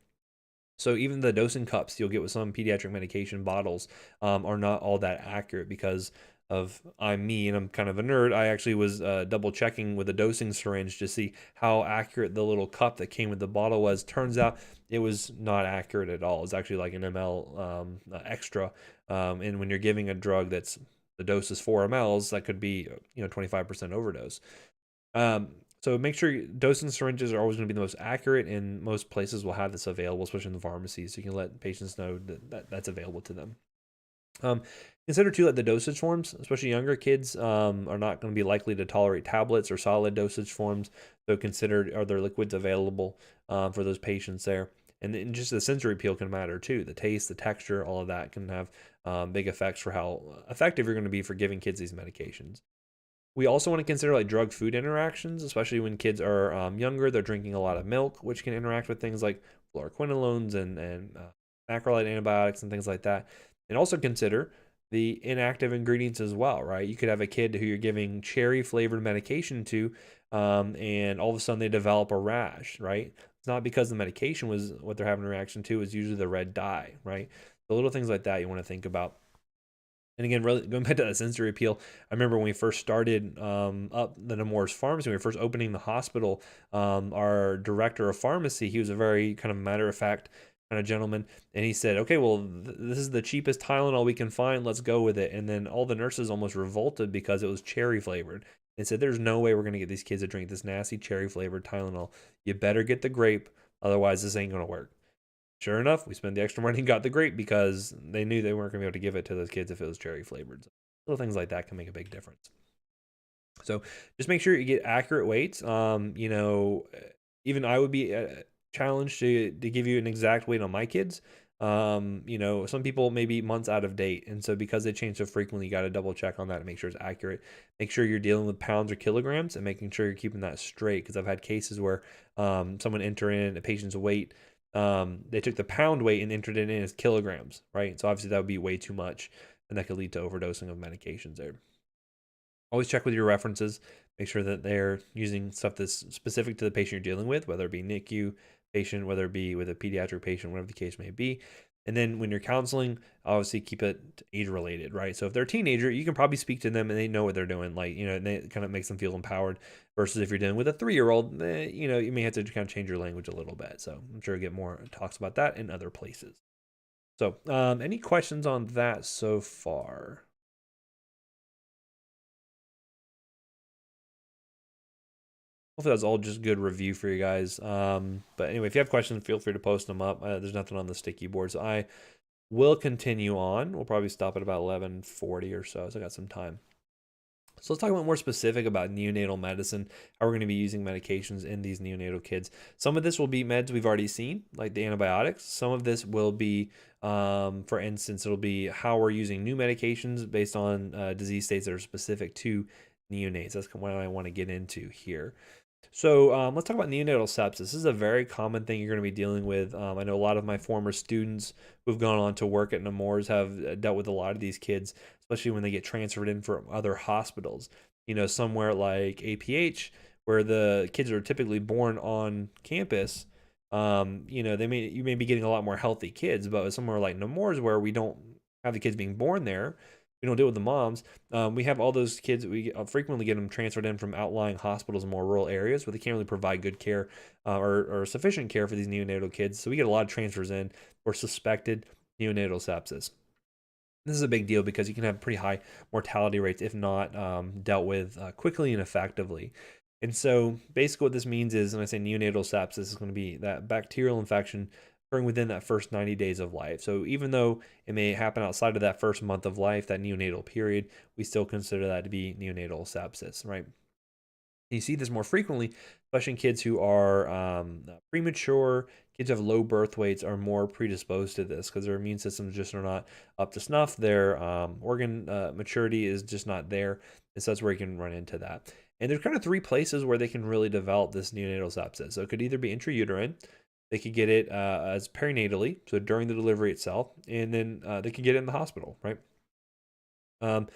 So even the dosing cups you'll get with some pediatric medication bottles are not all that accurate because of I'm me and I'm kind of a nerd. I actually was double checking with a dosing syringe to see how accurate the little cup that came with the bottle was. Turns out it was not accurate at all. It's actually like an ml extra. And when you're giving a drug that's the dose is 4 mLs, that could be 25% overdose. So make sure dosing syringes are always going to be the most accurate, and most places will have this available, especially in the pharmacies. So you can let patients know that that's available to them. Consider too that the dosage forms, especially younger kids, are not going to be likely to tolerate tablets or solid dosage forms. So consider, are there liquids available for those patients there? And then just the sensory appeal can matter too. The taste, the texture, all of that can have big effects for how effective you're going to be for giving kids these medications. We also want to consider like drug-food interactions, especially when kids are younger. They're drinking a lot of milk, which can interact with things like fluoroquinolones and macrolide antibiotics and things like that. And also consider the inactive ingredients as well, right? You could have a kid who you're giving cherry-flavored medication to, and all of a sudden they develop a rash, right? It's not because the medication was what they're having a reaction to. It's usually the red dye, right? So little things like that you want to think about. And again, really going back to that sensory appeal, I remember when we first started up the Nemours pharmacy, when we were first opening the hospital, our director of pharmacy, he was a very kind of matter of fact kind of gentleman. And he said, okay, well, this is the cheapest Tylenol we can find. Let's go with it. And then all the nurses almost revolted because it was cherry flavored. And said, there's no way we're going to get these kids to drink this nasty cherry flavored Tylenol. You better get the grape. Otherwise, this ain't going to work. Sure enough, we spent the extra money and got the grape because they knew they weren't going to be able to give it to those kids if it was cherry flavored. So little things like that can make a big difference. So just make sure you get accurate weights. Even I would be challenged to give you an exact weight on my kids. Some people may be months out of date. And so because they change so frequently, you got to double check on that and make sure it's accurate. Make sure you're dealing with pounds or kilograms and making sure you're keeping that straight. Because I've had cases where someone enter in a patient's weight. They took the pound weight and entered it in as kilograms, right? So obviously that would be way too much, and that could lead to overdosing of medications there. Always check with your references. Make sure that they're using stuff that's specific to the patient you're dealing with, whether it be NICU patient, whether it be with a pediatric patient, whatever the case may be. And then when you're counseling, obviously keep it age related, right? So if they're a teenager, you can probably speak to them and they know what they're doing. And it kind of makes them feel empowered versus if you're dealing with a 3-year-old, you may have to kind of change your language a little bit. So I'm sure you'll get more talks about that in other places. So any questions on that so far? Hopefully that's all just good review for you guys. But anyway, if you have questions, feel free to post them up. There's nothing on the sticky board, so I will continue on. We'll probably stop at about 11:40 or so I got some time. So let's talk about more specific about neonatal medicine, how we're going to be using medications in these neonatal kids. Some of this will be meds we've already seen, like the antibiotics. Some of this will be, for instance, it'll be how we're using new medications based on disease states that are specific to neonates. That's what I want to get into here. So let's talk about neonatal sepsis. This is a very common thing you're going to be dealing with. I know a lot of my former students who've gone on to work at Nemours have dealt with a lot of these kids, especially when they get transferred in from other hospitals. Somewhere like APH, where the kids are typically born on campus. You may be getting a lot more healthy kids, but somewhere like Nemours, where we don't have the kids being born there, we don't deal with the moms. We have all those kids. We frequently get them transferred in from outlying hospitals in more rural areas where they can't really provide good care or sufficient care for these neonatal kids. So we get a lot of transfers in for suspected neonatal sepsis. This is a big deal because you can have pretty high mortality rates if not dealt with quickly and effectively. And so basically what this means is, when I say neonatal sepsis, is going to be that bacterial infection occurring within that first 90 days of life. So even though it may happen outside of that first month of life, that neonatal period, we still consider that to be neonatal sepsis, right? You see this more frequently, especially in kids who are premature. Kids who have low birth weights are more predisposed to this because their immune systems just are not up to snuff. Their organ maturity is just not there. And so that's where you can run into that. And there's kind of 3 places where they can really develop this neonatal sepsis. So it could either be intrauterine. They could get it as perinatally, so during the delivery itself, and then they could get it in the hospital, right? And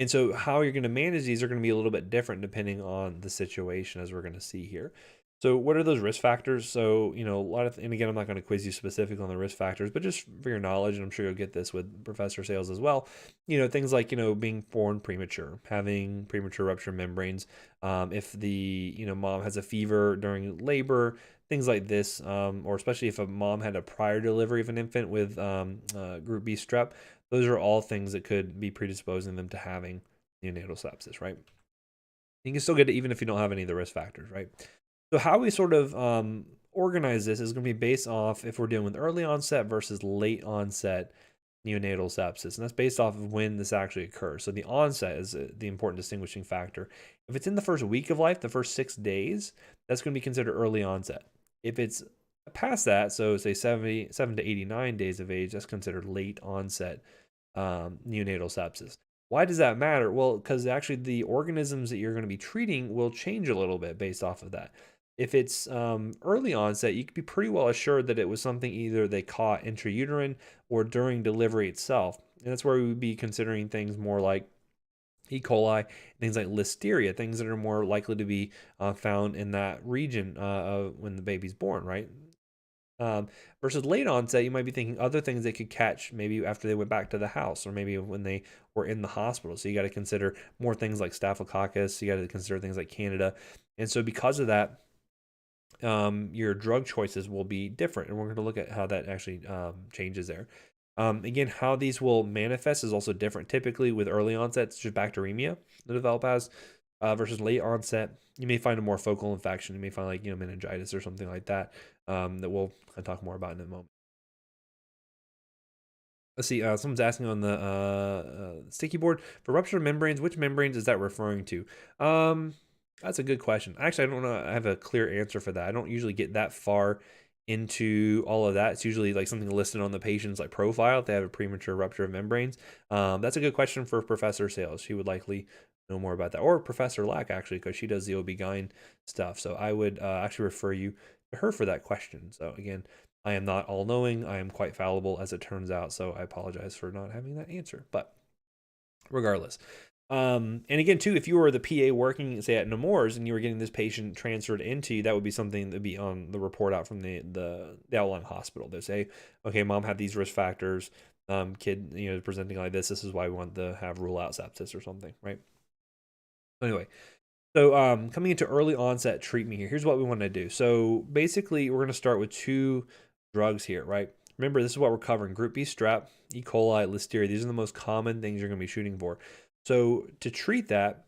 so how you're going to manage these are going to be a little bit different depending on the situation, as we're going to see here. So what are those risk factors? So, and again, I'm not going to quiz you specifically on the risk factors, but just for your knowledge, and I'm sure you'll get this with Professor Sales as well, things like, being born premature, having premature rupture membranes, if the, mom has a fever during labor, things like this, or especially if a mom had a prior delivery of an infant with group B strep, those are all things that could be predisposing them to having neonatal sepsis, right? You can still get it even if you don't have any of the risk factors, right? So how we sort of organize this is going to be based off if we're dealing with early onset versus late onset neonatal sepsis. And that's based off of when this actually occurs. So the onset is the important distinguishing factor. If it's in the first week of life, the first 6 days, that's going to be considered early onset. If it's past that, so say 77 to 89 days of age, that's considered late onset neonatal sepsis. Why does that matter? Well, because actually the organisms that you're going to be treating will change a little bit based off of that. If it's early onset, you can be pretty well assured that it was something either they caught intrauterine or during delivery itself. And that's where we would be considering things more like E. coli, things like listeria, things that are more likely to be found in that region when the baby's born, right? Versus late onset, you might be thinking other things they could catch maybe after they went back to the house or maybe when they were in the hospital. So you got to consider more things like staphylococcus. You got to consider things like Candida. And so because of that, your drug choices will be different. And we're going to look at how that actually changes there. Again, how these will manifest is also different. Typically, with early onset, it's just bacteremia that develop as, versus late onset, you may find a more focal infection. You may find like meningitis or something like that that we'll talk more about in a moment. Let's see. Someone's asking on the sticky board for ruptured membranes. Which membranes is that referring to? That's a good question. Actually, I don't know. I have a clear answer for that. I don't usually get that far into all of that. It's usually like something listed on the patient's like profile if they have a premature rupture of membranes. That's a good question for Professor Sales. She would likely know more about that, or Professor Lack actually, because she does the OB-GYN stuff. So I would actually refer you to her for that question. So again, I am not all knowing. I am quite fallible as it turns out. So I apologize for not having that answer. But regardless. And again, too, if you were the PA working, say, at Nemours and you were getting this patient transferred into you, that would be something that would be on the report out from the outlying hospital. They say, okay, mom had these risk factors. Kid, presenting like this. This is why we want to have rule out sepsis or something, right? Anyway, so coming into early onset treatment here, here's what we want to do. So basically, we're going to start with 2 drugs here, right? Remember, this is what we're covering: Group B strep, E. coli, Listeria. These are the most common things you're going to be shooting for. So to treat that,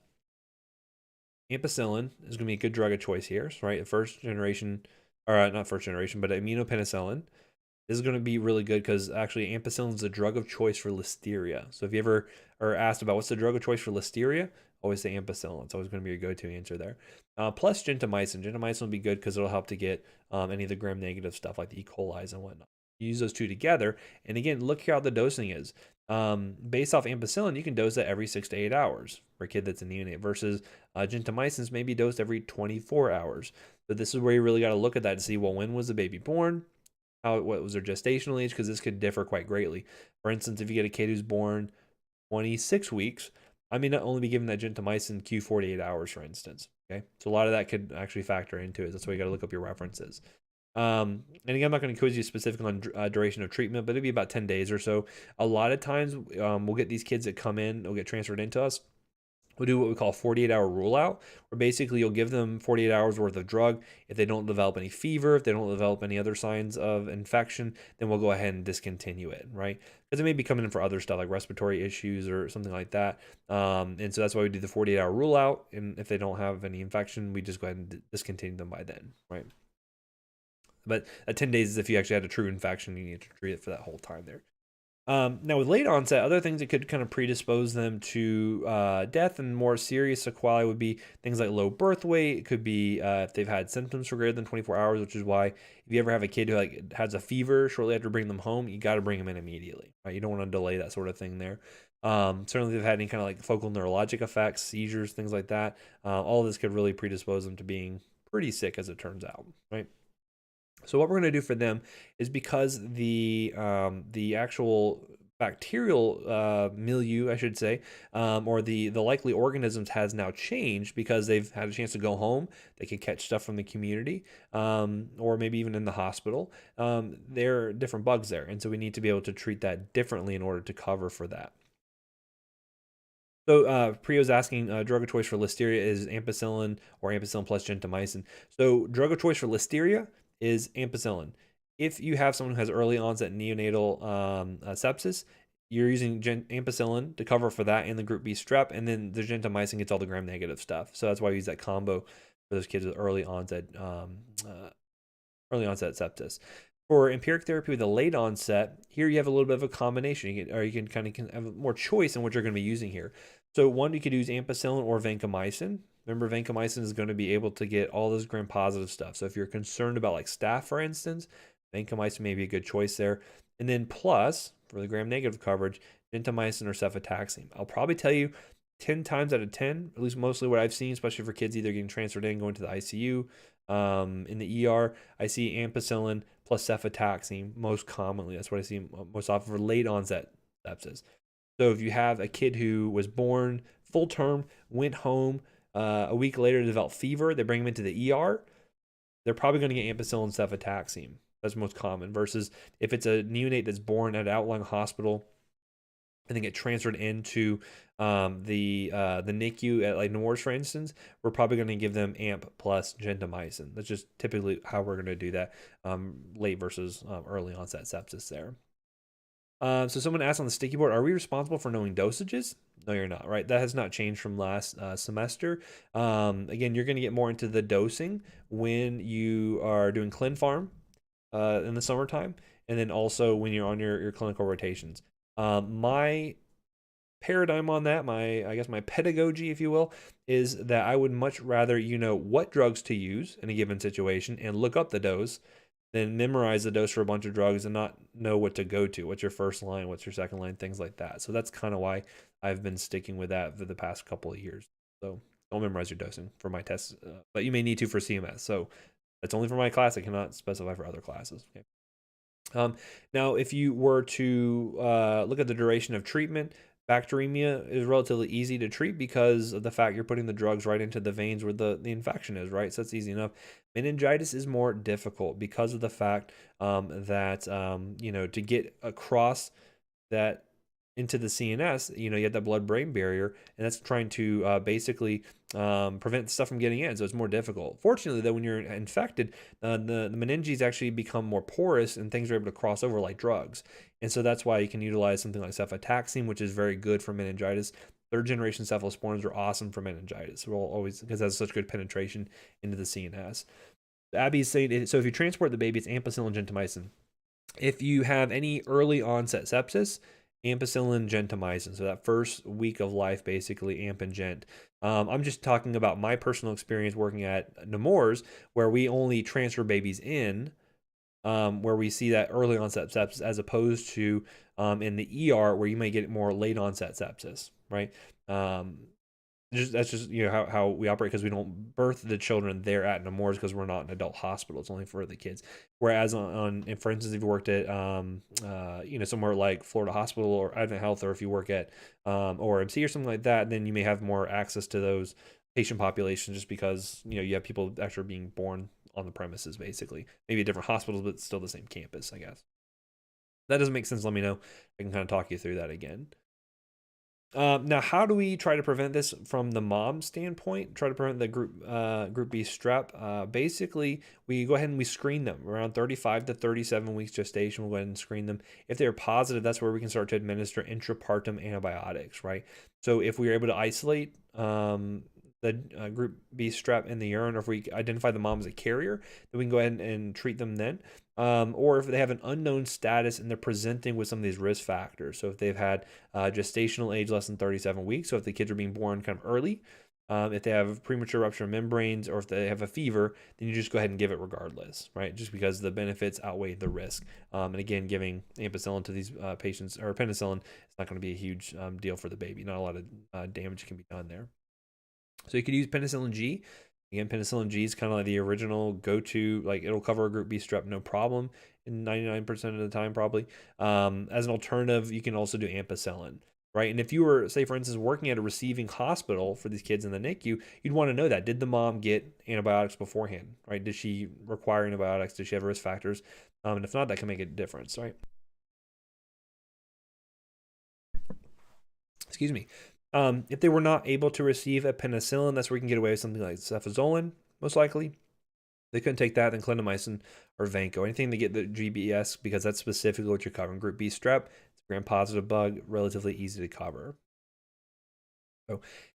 ampicillin is going to be a good drug of choice here, right? First generation, or not first generation, but immunopenicillin. This is going to be really good because actually ampicillin is the drug of choice for Listeria. So if you ever are asked about what's the drug of choice for Listeria, always say ampicillin. It's always going to be your go-to answer there. Plus gentamicin. Gentamicin will be good because it'll help to get any of the gram-negative stuff like the E. coli's and whatnot. You use those 2 together, and again, look how the dosing is. Based off ampicillin, you can dose that every 6 to 8 hours for a kid that's a neonate versus gentamicin may be dosed every 24 hours. So this is where you really got to look at that to see, well, when was the baby born? What was their gestational age? Because this could differ quite greatly. For instance, if you get a kid who's born 26 weeks, I may not only be given that gentamicin Q48 hours, for instance. Okay, so a lot of that could actually factor into it. That's why you got to look up your references. And again, I'm not going to quiz you specifically on duration of treatment, but it'd be about 10 days or so. A lot of times, we'll get these kids that come in, they'll get transferred into us. We'll do what we call a 48-hour rule out, where basically you'll give them 48 hours worth of drug. If they don't develop any fever, if they don't develop any other signs of infection, then we'll go ahead and discontinue it, right? Because it may be coming in for other stuff like respiratory issues or something like that. And so that's why we do the 48-hour rule out. And if they don't have any infection, we just go ahead and discontinue them by then, right? But at 10 days is if you actually had a true infection, you need to treat it for that whole time there. Now, with late onset, other things that could kind of predispose them to death and more serious sequelae would be things like low birth weight. It could be if they've had symptoms for greater than 24 hours, which is why if you ever have a kid who like has a fever shortly after bringing them home, you got to bring them in immediately, right? You don't want to delay that sort of thing there. Certainly, if they've had any kind of like focal neurologic effects, seizures, things like that. All of this could really predispose them to being pretty sick, as it turns out, right? So what we're going to do for them is, because the actual bacterial milieu, I should say, or the likely organisms has now changed because they've had a chance to go home. They can catch stuff from the community, or maybe even in the hospital. There are different bugs there, and so we need to be able to treat that differently in order to cover for that. So Prio's asking, drug of choice for Listeria is ampicillin or ampicillin plus gentamicin. So drug of choice for Listeria is ampicillin. If you have someone who has early onset neonatal sepsis, you're using ampicillin to cover for that and the group B strep, and then the gentamicin gets all the gram-negative stuff. So that's why we use that combo for those kids with early onset sepsis. For empiric therapy with a late onset, here you have a little bit of a combination. You can kind of have more choice in what you're going to be using here. So one, you could use ampicillin or vancomycin. Remember, vancomycin is going to be able to get all this gram-positive stuff. So if you're concerned about like staph, for instance, vancomycin may be a good choice there. And then plus, for the gram-negative coverage, gentamicin or cefotaxime. I'll probably tell you 10 times out of 10, at least mostly what I've seen, especially for kids either getting transferred in, going to the ICU, in the ER, I see ampicillin plus cefotaxime most commonly. That's what I see most often for late onset sepsis. So if you have a kid who was born full term, went home, a week later developed fever, they bring them into the ER, they're probably going to get ampicillin cefotaxime. That's most common. Versus if it's a neonate that's born at an outlying hospital and then get transferred into the NICU at like Nemours, for instance, we're probably going to give them AMP plus gentamicin. That's just typically how we're going to do that, late versus early onset sepsis there. So someone asked on the sticky board, are we responsible for knowing dosages? No, you're not, right? That has not changed from last semester. Again, you're going to get more into the dosing when you are doing clin farm in the summertime, and then also when you're on your clinical rotations. My paradigm on that, I guess my pedagogy, if you will, is that I would much rather you know what drugs to use in a given situation and look up the dose than memorize the dose for a bunch of drugs and not know what to go to. What's your first line? What's your second line? Things like that. So that's kind of why I've been sticking with that for the past couple of years. So don't memorize your dosing for my tests, but you may need to for CMS. So that's only for my class. I cannot specify for other classes. Okay. Now, if you were to look at the duration of treatment, bacteremia is relatively easy to treat because of the fact you're putting the drugs right into the veins where the infection is, right? So that's easy enough. Meningitis is more difficult because of the fact that, to get across that into the CNS, you have that blood-brain barrier, and that's trying to basically prevent stuff from getting in, so it's more difficult. Fortunately, though, when you're infected, the meninges actually become more porous, and things are able to cross over like drugs. And so that's why you can utilize something like cefotaxime, which is very good for meningitis. Third-generation cephalosporins are awesome for meningitis. We'll always, because it has such good penetration into the CNS. Abby's saying, so if you transport the baby, it's ampicillin, gentamicin. If you have any early onset sepsis, ampicillin, gentamicin. So that first week of life, basically, amp and gent. I'm just talking about my personal experience working at Nemours, where we only transfer babies in, where we see that early onset sepsis, as opposed to in the ER, where you may get more late onset sepsis, right? That's just how we operate, because we don't birth the children there at Nemours because we're not an adult hospital. It's only for the kids. Whereas for instance, if you worked at somewhere like Florida Hospital or Advent Health, or if you work at ORMC or something like that, then you may have more access to those patient populations, just because you have people actually being born on the premises, basically. Maybe different hospitals, but still the same campus, I guess. If that doesn't make sense, let me know. I can kind of talk you through that again. Now, how do we try to prevent this from the mom standpoint? Try to prevent the group B strep. Basically, we go ahead and we screen them around 35 to 37 weeks gestation. We'll go ahead and screen them. If they're positive, that's where we can start to administer intrapartum antibiotics, right? So if we are able to isolate the group B strep in the urine, or if we identify the mom as a carrier, then we can go ahead and treat them then. Or if they have an unknown status and they're presenting with some of these risk factors. So if they've had gestational age less than 37 weeks, so if the kids are being born kind of early, if they have premature rupture of membranes, or if they have a fever, then you just go ahead and give it regardless, right? Just because the benefits outweigh the risk. And again, giving ampicillin to these patients, or penicillin, is not going to be a huge deal for the baby. Not a lot of damage can be done there. So you could use penicillin G. Again, penicillin G is kind of like the original go-to, like it'll cover a group B strep no problem in 99% of the time, probably. As an alternative, you can also do ampicillin, right? And if you were, say, for instance, working at a receiving hospital for these kids in the NICU, you'd want to know that. Did the mom get antibiotics beforehand, right? Did she require antibiotics? Did she have risk factors? And if not, that can make a difference, right? Excuse me. If they were not able to receive a penicillin, that's where you can get away with something like cefazolin, most likely. They couldn't take that, then clindamycin or Vanco. Anything to get the GBS, because that's specifically what you're covering. Group B strep, it's a gram-positive bug, relatively easy to cover. So,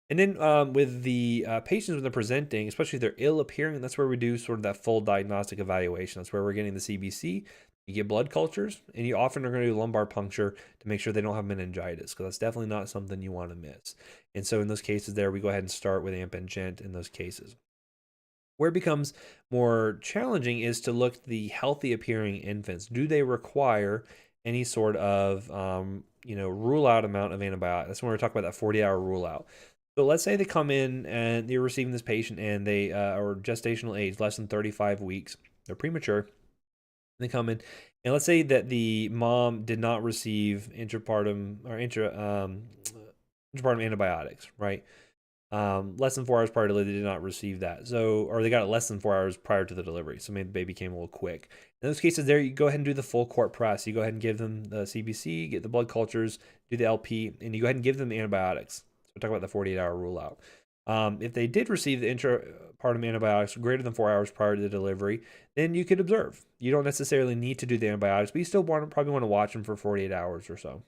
and then with the patients when they're presenting, especially if they're ill appearing, that's where we do sort of that full diagnostic evaluation. That's where we're getting the CBC. You get blood cultures, and you often are going to do lumbar puncture to make sure they don't have meningitis, because that's definitely not something you want to miss. And so in those cases there, we go ahead and start with amp and gent in those cases. Where it becomes more challenging is to look at the healthy appearing infants. Do they require any sort of rule out amount of antibiotics? That's when we're talking about that 40-hour rule out. So let's say they come in and you're receiving this patient, and they are gestational age less than 35 weeks. They're premature. They come in, and let's say that the mom did not receive intrapartum antibiotics, right? Less than 4 hours prior to delivery, they did not receive that. So, or they got it less than 4 hours prior to the delivery. So maybe the baby came a little quick. In those cases, there you go ahead and do the full court press. You go ahead and give them the CBC, get the blood cultures, do the LP, and you go ahead and give them antibiotics. So we'll talk about the 48-hour rule out. If they did receive the intrapartum antibiotics greater than 4 hours prior to the delivery, then you could observe. You don't necessarily need to do the antibiotics, but you still probably want to watch them for 48 hours or so.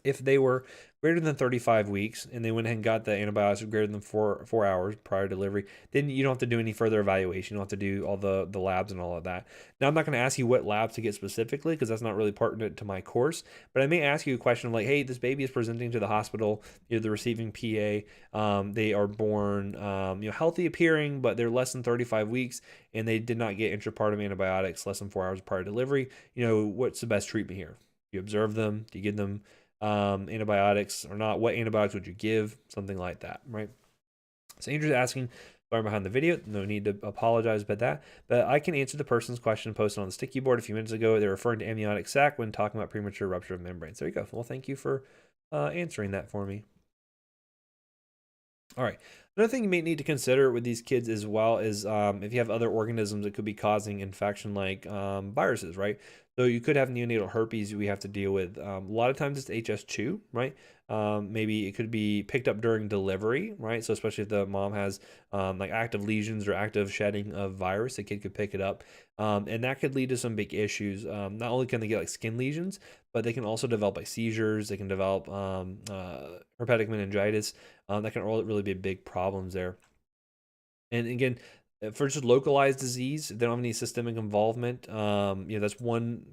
If they were greater than 35 weeks and they went ahead and got the antibiotics greater than 4 hours prior to delivery, then you don't have to do any further evaluation. You don't have to do all the labs and all of that. Now, I'm not going to ask you what labs to get specifically because that's not really pertinent to my course, but I may ask you a question like, hey, this baby is presenting to the hospital. You're the receiving PA. They are born healthy appearing, but they're less than 35 weeks and they did not get intrapartum antibiotics less than 4 hours prior to delivery. What's the best treatment here? You observe them? Do you give them antibiotics or not? What antibiotics would you give? Something like that, right? So Andrew's asking, sorry behind the video, no need to apologize about that, but I can answer the person's question posted on the sticky board a few minutes ago. They're referring to amniotic sac when talking about premature rupture of membranes. There you go. Well, thank you for answering that for me. All right. Another thing you may need to consider with these kids as well is if you have other organisms that could be causing infection like viruses, right? So you could have neonatal herpes we have to deal with. A lot of times it's HS2, right? Maybe it could be picked up during delivery, right? So especially if the mom has like active lesions or active shedding of virus, the kid could pick it up. And that could lead to some big issues. Not only can they get like skin lesions, but they can also develop like seizures. They can develop herpetic meningitis. That can really be big problems there. And again, for just localized disease, if they don't have any systemic involvement, that's one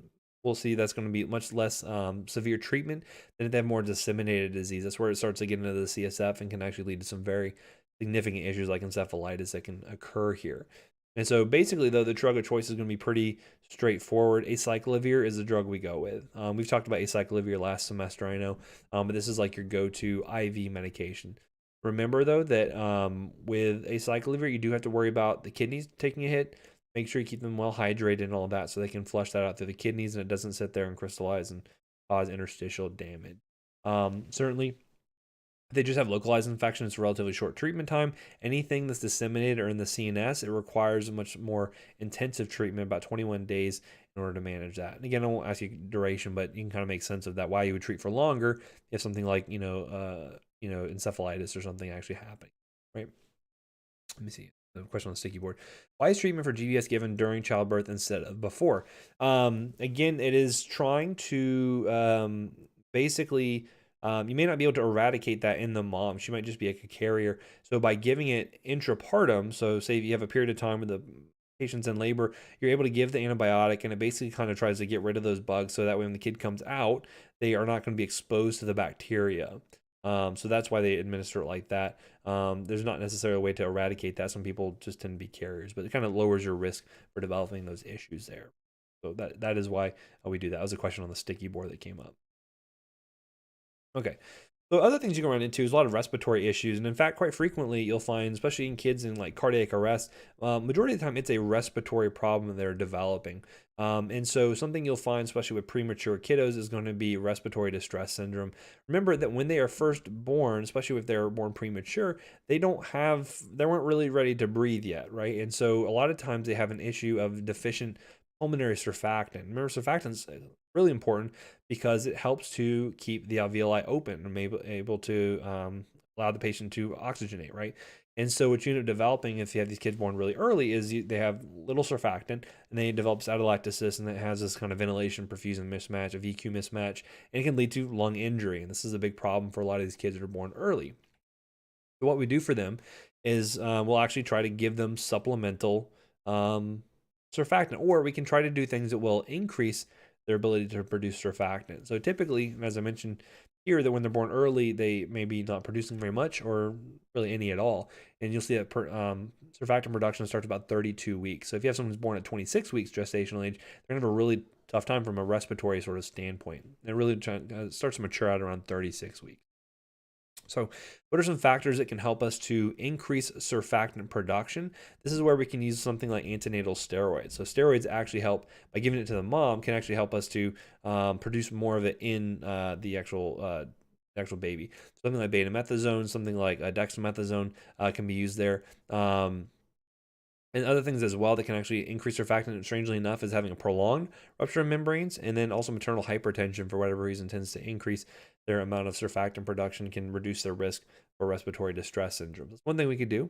we'll see that's going to be much less severe treatment than if they have more disseminated disease. That's where it starts to get into the CSF and can actually lead to some very significant issues like encephalitis that can occur here. And so basically, though, the drug of choice is going to be pretty straightforward. Acyclovir is the drug we go with. We've talked about acyclovir last semester, I know, but this is like your go-to IV medication. Remember, though, that with acyclovir, you do have to worry about the kidneys taking a hit. Make sure you keep them well hydrated and all of that so they can flush that out through the kidneys and it doesn't sit there and crystallize and cause interstitial damage. Certainly, if they just have localized infection, it's a relatively short treatment time. Anything that's disseminated or in the CNS, it requires a much more intensive treatment, about 21 days, in order to manage that. And again, I won't ask you duration, but you can kind of make sense of that, why you would treat for longer if something like, encephalitis or something actually happening, right? Let me see. The question on the sticky board. Why is treatment for GBS given during childbirth instead of before? Again, it is trying to basically, you may not be able to eradicate that in the mom. She might just be a carrier. So by giving it intrapartum, so say if you have a period of time where the patient's in labor, you're able to give the antibiotic and it basically kind of tries to get rid of those bugs so that way when the kid comes out, they are not going to be exposed to the bacteria. So that's why they administer it like that. There's not necessarily a way to eradicate that. Some people just tend to be carriers, but it kind of lowers your risk for developing those issues there. So that is why we do that. That was a question on the sticky board that came up. Okay. So other things you can run into is a lot of respiratory issues. And in fact, quite frequently you'll find, especially in kids in like cardiac arrest, majority of the time it's a respiratory problem they're developing. And so something you'll find, especially with premature kiddos, is going to be respiratory distress syndrome. Remember that when they are first born, especially if they're born premature, they weren't really ready to breathe yet, right? And so a lot of times they have an issue of deficient pulmonary surfactant. Remember, surfactant's really important because it helps to keep the alveoli open and able to allow the patient to oxygenate, right? And so what you end up developing if you have these kids born really early is they have little surfactant and they develop atelectasis and it has this kind of ventilation perfusion mismatch, a VQ mismatch, and it can lead to lung injury. And this is a big problem for a lot of these kids that are born early. So what we do for them is we'll actually try to give them supplemental surfactant, or we can try to do things that will increase their ability to produce surfactant. So typically, as I mentioned here, that when they're born early, they may be not producing very much or really any at all. And you'll see that surfactant production starts about 32 weeks. So if you have someone who's born at 26 weeks gestational age, they're going to have a really tough time from a respiratory sort of standpoint. And it really starts to mature out around 36 weeks. So what are some factors that can help us to increase surfactant production? This is where we can use something like antenatal steroids. So steroids actually help, by giving it to the mom, can actually help us to produce more of it in the actual the actual baby. Something like betamethasone, something like dexamethasone can be used there. And other things as well that can actually increase surfactant, strangely enough, is having a prolonged rupture of membranes, and then also maternal hypertension, for whatever reason, tends to increase their amount of surfactant production, can reduce their risk for respiratory distress syndrome. That's one thing we could do.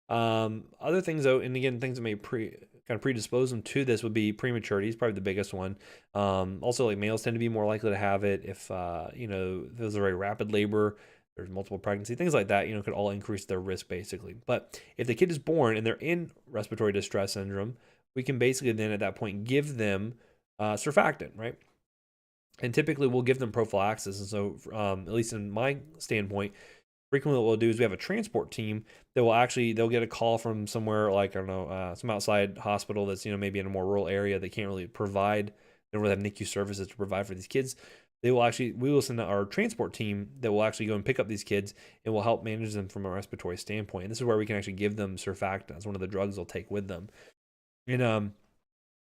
Other things, though, and again, things that may kind of predispose them to this would be prematurity is probably the biggest one. Also, like males tend to be more likely to have it if if there's a very rapid labor, there's multiple pregnancy, things like that, could all increase their risk basically. But if the kid is born and they're in respiratory distress syndrome, we can basically then at that point give them surfactant, right? And typically we'll give them prophylaxis. And so, at least in my standpoint, frequently what we'll do is we have a transport team that will actually, they'll get a call from somewhere like, I don't know, some outside hospital that's, maybe in a more rural area. They can't really provide, they don't really have NICU services to provide for these kids. We will send our transport team that will actually go and pick up these kids and will help manage them from a respiratory standpoint. And this is where we can actually give them surfactant. It's one of the drugs they'll take with them. And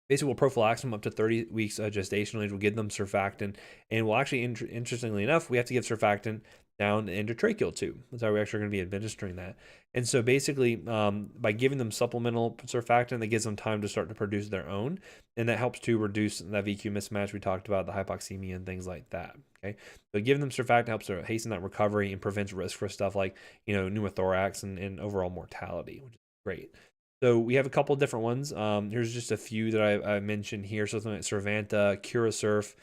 basically, we'll prophylax them up to 30 weeks gestational age. We'll give them surfactant. And we'll actually, interestingly enough, we have to give surfactant down the endotracheal tube. That's how we're actually going to be administering that. And so basically, by giving them supplemental surfactant, that gives them time to start to produce their own. And that helps to reduce that VQ mismatch we talked about, the hypoxemia and things like that. Okay. So giving them surfactant helps to hasten that recovery and prevents risk for stuff like, pneumothorax and overall mortality, which is great. So we have a couple of different ones. Here's just a few that I mentioned here. So something like Cervanta, Curasurf.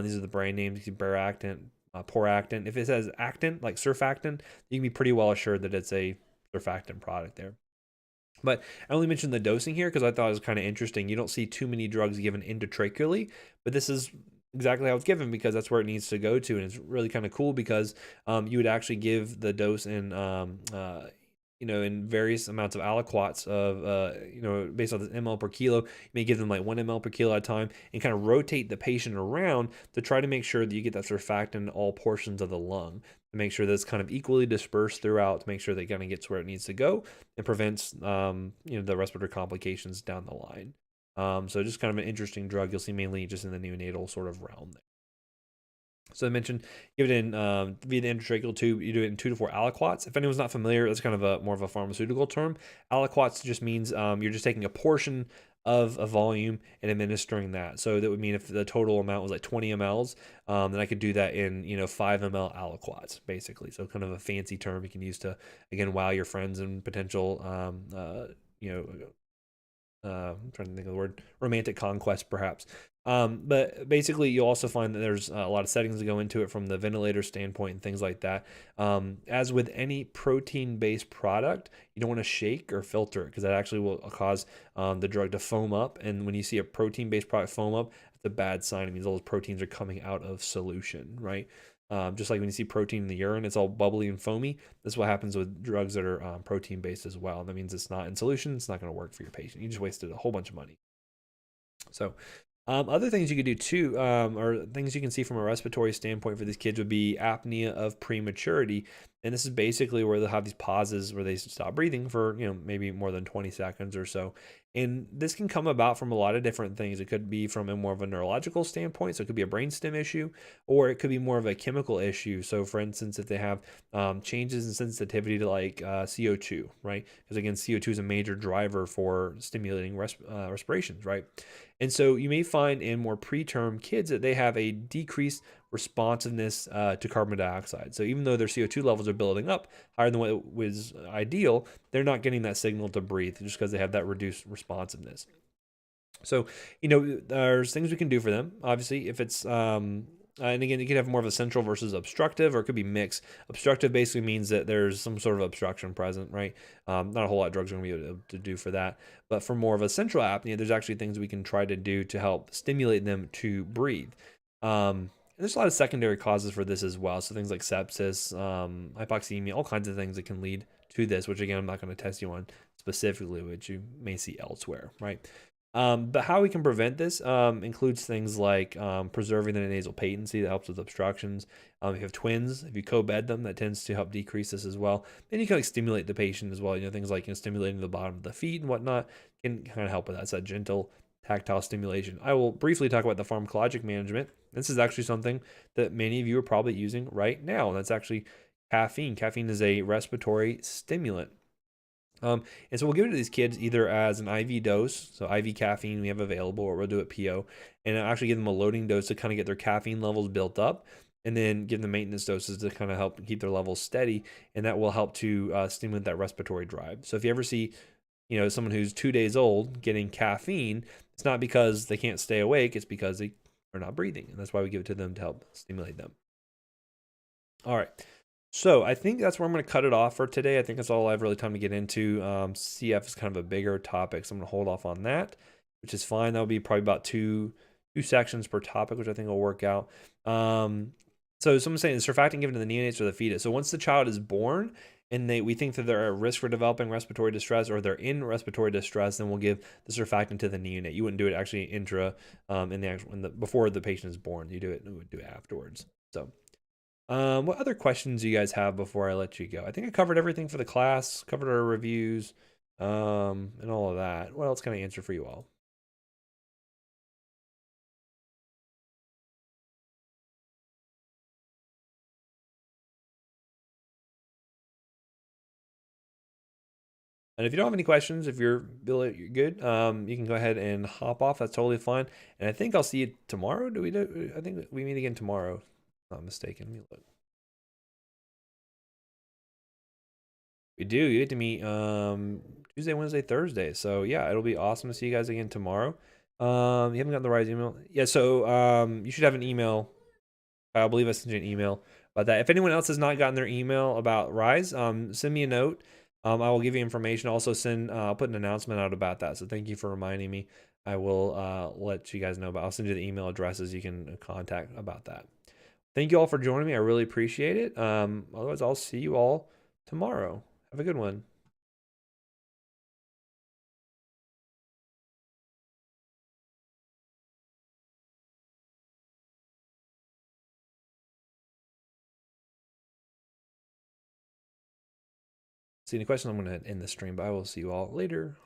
These are the brand names. Baractant, Poractant. If it says actant, like surfactant, you can be pretty well assured that it's a surfactant product there. But I only mentioned the dosing here because I thought it was kind of interesting. You don't see too many drugs given intratracheally, but this is exactly how it's given because that's where it needs to go to. And it's really kind of cool because you would actually give the dose in in various amounts of aliquots of, based on this ml per kilo. You may give them like 1 ml per kilo at a time and kind of rotate the patient around to try to make sure that you get that surfactant in all portions of the lung, to make sure that it's kind of equally dispersed throughout, to make sure that it kind of gets where it needs to go and prevents, the respiratory complications down the line. So just kind of an interesting drug you'll see mainly just in the neonatal sort of realm there. So I mentioned give it in via the endotracheal tube. You do it in 2 to 4 aliquots. If anyone's not familiar, that's kind of more of a pharmaceutical term. Aliquots just means you're just taking a portion of a volume and administering that. So that would mean if the total amount was like 20 mLs, then I could do that in 5 ml aliquots basically. So kind of a fancy term you can use to again wow your friends and potential I'm trying to think of the word, romantic conquest perhaps. But basically you'll also find that there's a lot of settings that go into it from the ventilator standpoint and things like that. As with any protein-based product, you don't want to shake or filter it because that actually will cause the drug to foam up. And when you see a protein-based product foam up, it's a bad sign. It means all those proteins are coming out of solution, right? Just like when you see protein in the urine, it's all bubbly and foamy. That's what happens with drugs that are protein-based as well. That means it's not in solution. It's not going to work for your patient. You just wasted a whole bunch of money. So other things you could do too, or things you can see from a respiratory standpoint for these kids would be apnea of prematurity. And this is basically where they'll have these pauses where they stop breathing for, maybe more than 20 seconds or so. And this can come about from a lot of different things. It could be from a more of a neurological standpoint. So it could be a brainstem issue, or it could be more of a chemical issue. So for instance, if they have changes in sensitivity to like CO2, right? Because again, CO2 is a major driver for stimulating respirations, right? And so you may find in more preterm kids that they have a decreased responsiveness to carbon dioxide. So even though their CO2 levels are building up higher than what was ideal, they're not getting that signal to breathe just because they have that reduced responsiveness. So, there's things we can do for them. Obviously, if it's, and again, you can have more of a central versus obstructive, or it could be mixed. Obstructive basically means that there's some sort of obstruction present, right? Not a whole lot of drugs are going to be able to do for that. But for more of a central apnea, there's actually things we can try to do to help stimulate them to breathe. And there's a lot of secondary causes for this as well. So things like sepsis, hypoxemia, all kinds of things that can lead to this, which again, I'm not going to test you on specifically, which you may see elsewhere, right? But how we can prevent this includes things like preserving the nasal patency that helps with obstructions. If you have twins, if you co-bed them, that tends to help decrease this as well. Then you can like stimulate the patient as well. Things like stimulating the bottom of the feet and whatnot can kind of help with that. It's that gentle tactile stimulation. I will briefly talk about the pharmacologic management. This is actually something that many of you are probably using right now. That's actually caffeine. Caffeine is a respiratory stimulant. And so we'll give it to these kids either as an IV dose, so IV caffeine we have available, or we'll do it PO, and I'll actually give them a loading dose to kind of get their caffeine levels built up, and then give them maintenance doses to kind of help keep their levels steady, and that will help to stimulate that respiratory drive. So if you ever see, someone who's 2 days old getting caffeine, it's not because they can't stay awake, it's because they are not breathing, and that's why we give it to them to help stimulate them. All right. So I think that's where I'm going to cut it off for today. I think that's all I have really time to get into. CF is kind of a bigger topic, so I'm going to hold off on that, which is fine. That'll be probably about two sections per topic, which I think will work out. So someone's saying the surfactant given to the neonates or the fetus. So once the child is born and we think that they're at risk for developing respiratory distress, or they're in respiratory distress, then we'll give the surfactant to the neonate. You wouldn't do it actually before the patient is born. You would do it afterwards. So. What other questions do you guys have before I let you go? I think I covered everything for the class, covered our reviews, and all of that. What else can I answer for you all? And if you don't have any questions, if you're good, you can go ahead and hop off. That's totally fine. And I think I'll see you tomorrow. I think we meet again tomorrow. If I'm not mistaken. Let me look. We do. You get to meet Tuesday, Wednesday, Thursday. So yeah, it'll be awesome to see you guys again tomorrow. You haven't gotten the right email. Yeah, so you should have an email. I believe I sent you an email about that. If anyone else has not gotten their email about Rise, send me a note. I will give you information. Also I'll put an announcement out about that. So thank you for reminding me. I will let you guys know, but I'll send you the email addresses you can contact about that. Thank you all for joining me. I really appreciate it. Otherwise, I'll see you all tomorrow. Have a good one. See any questions? I'm going to end the stream, but I will see you all later.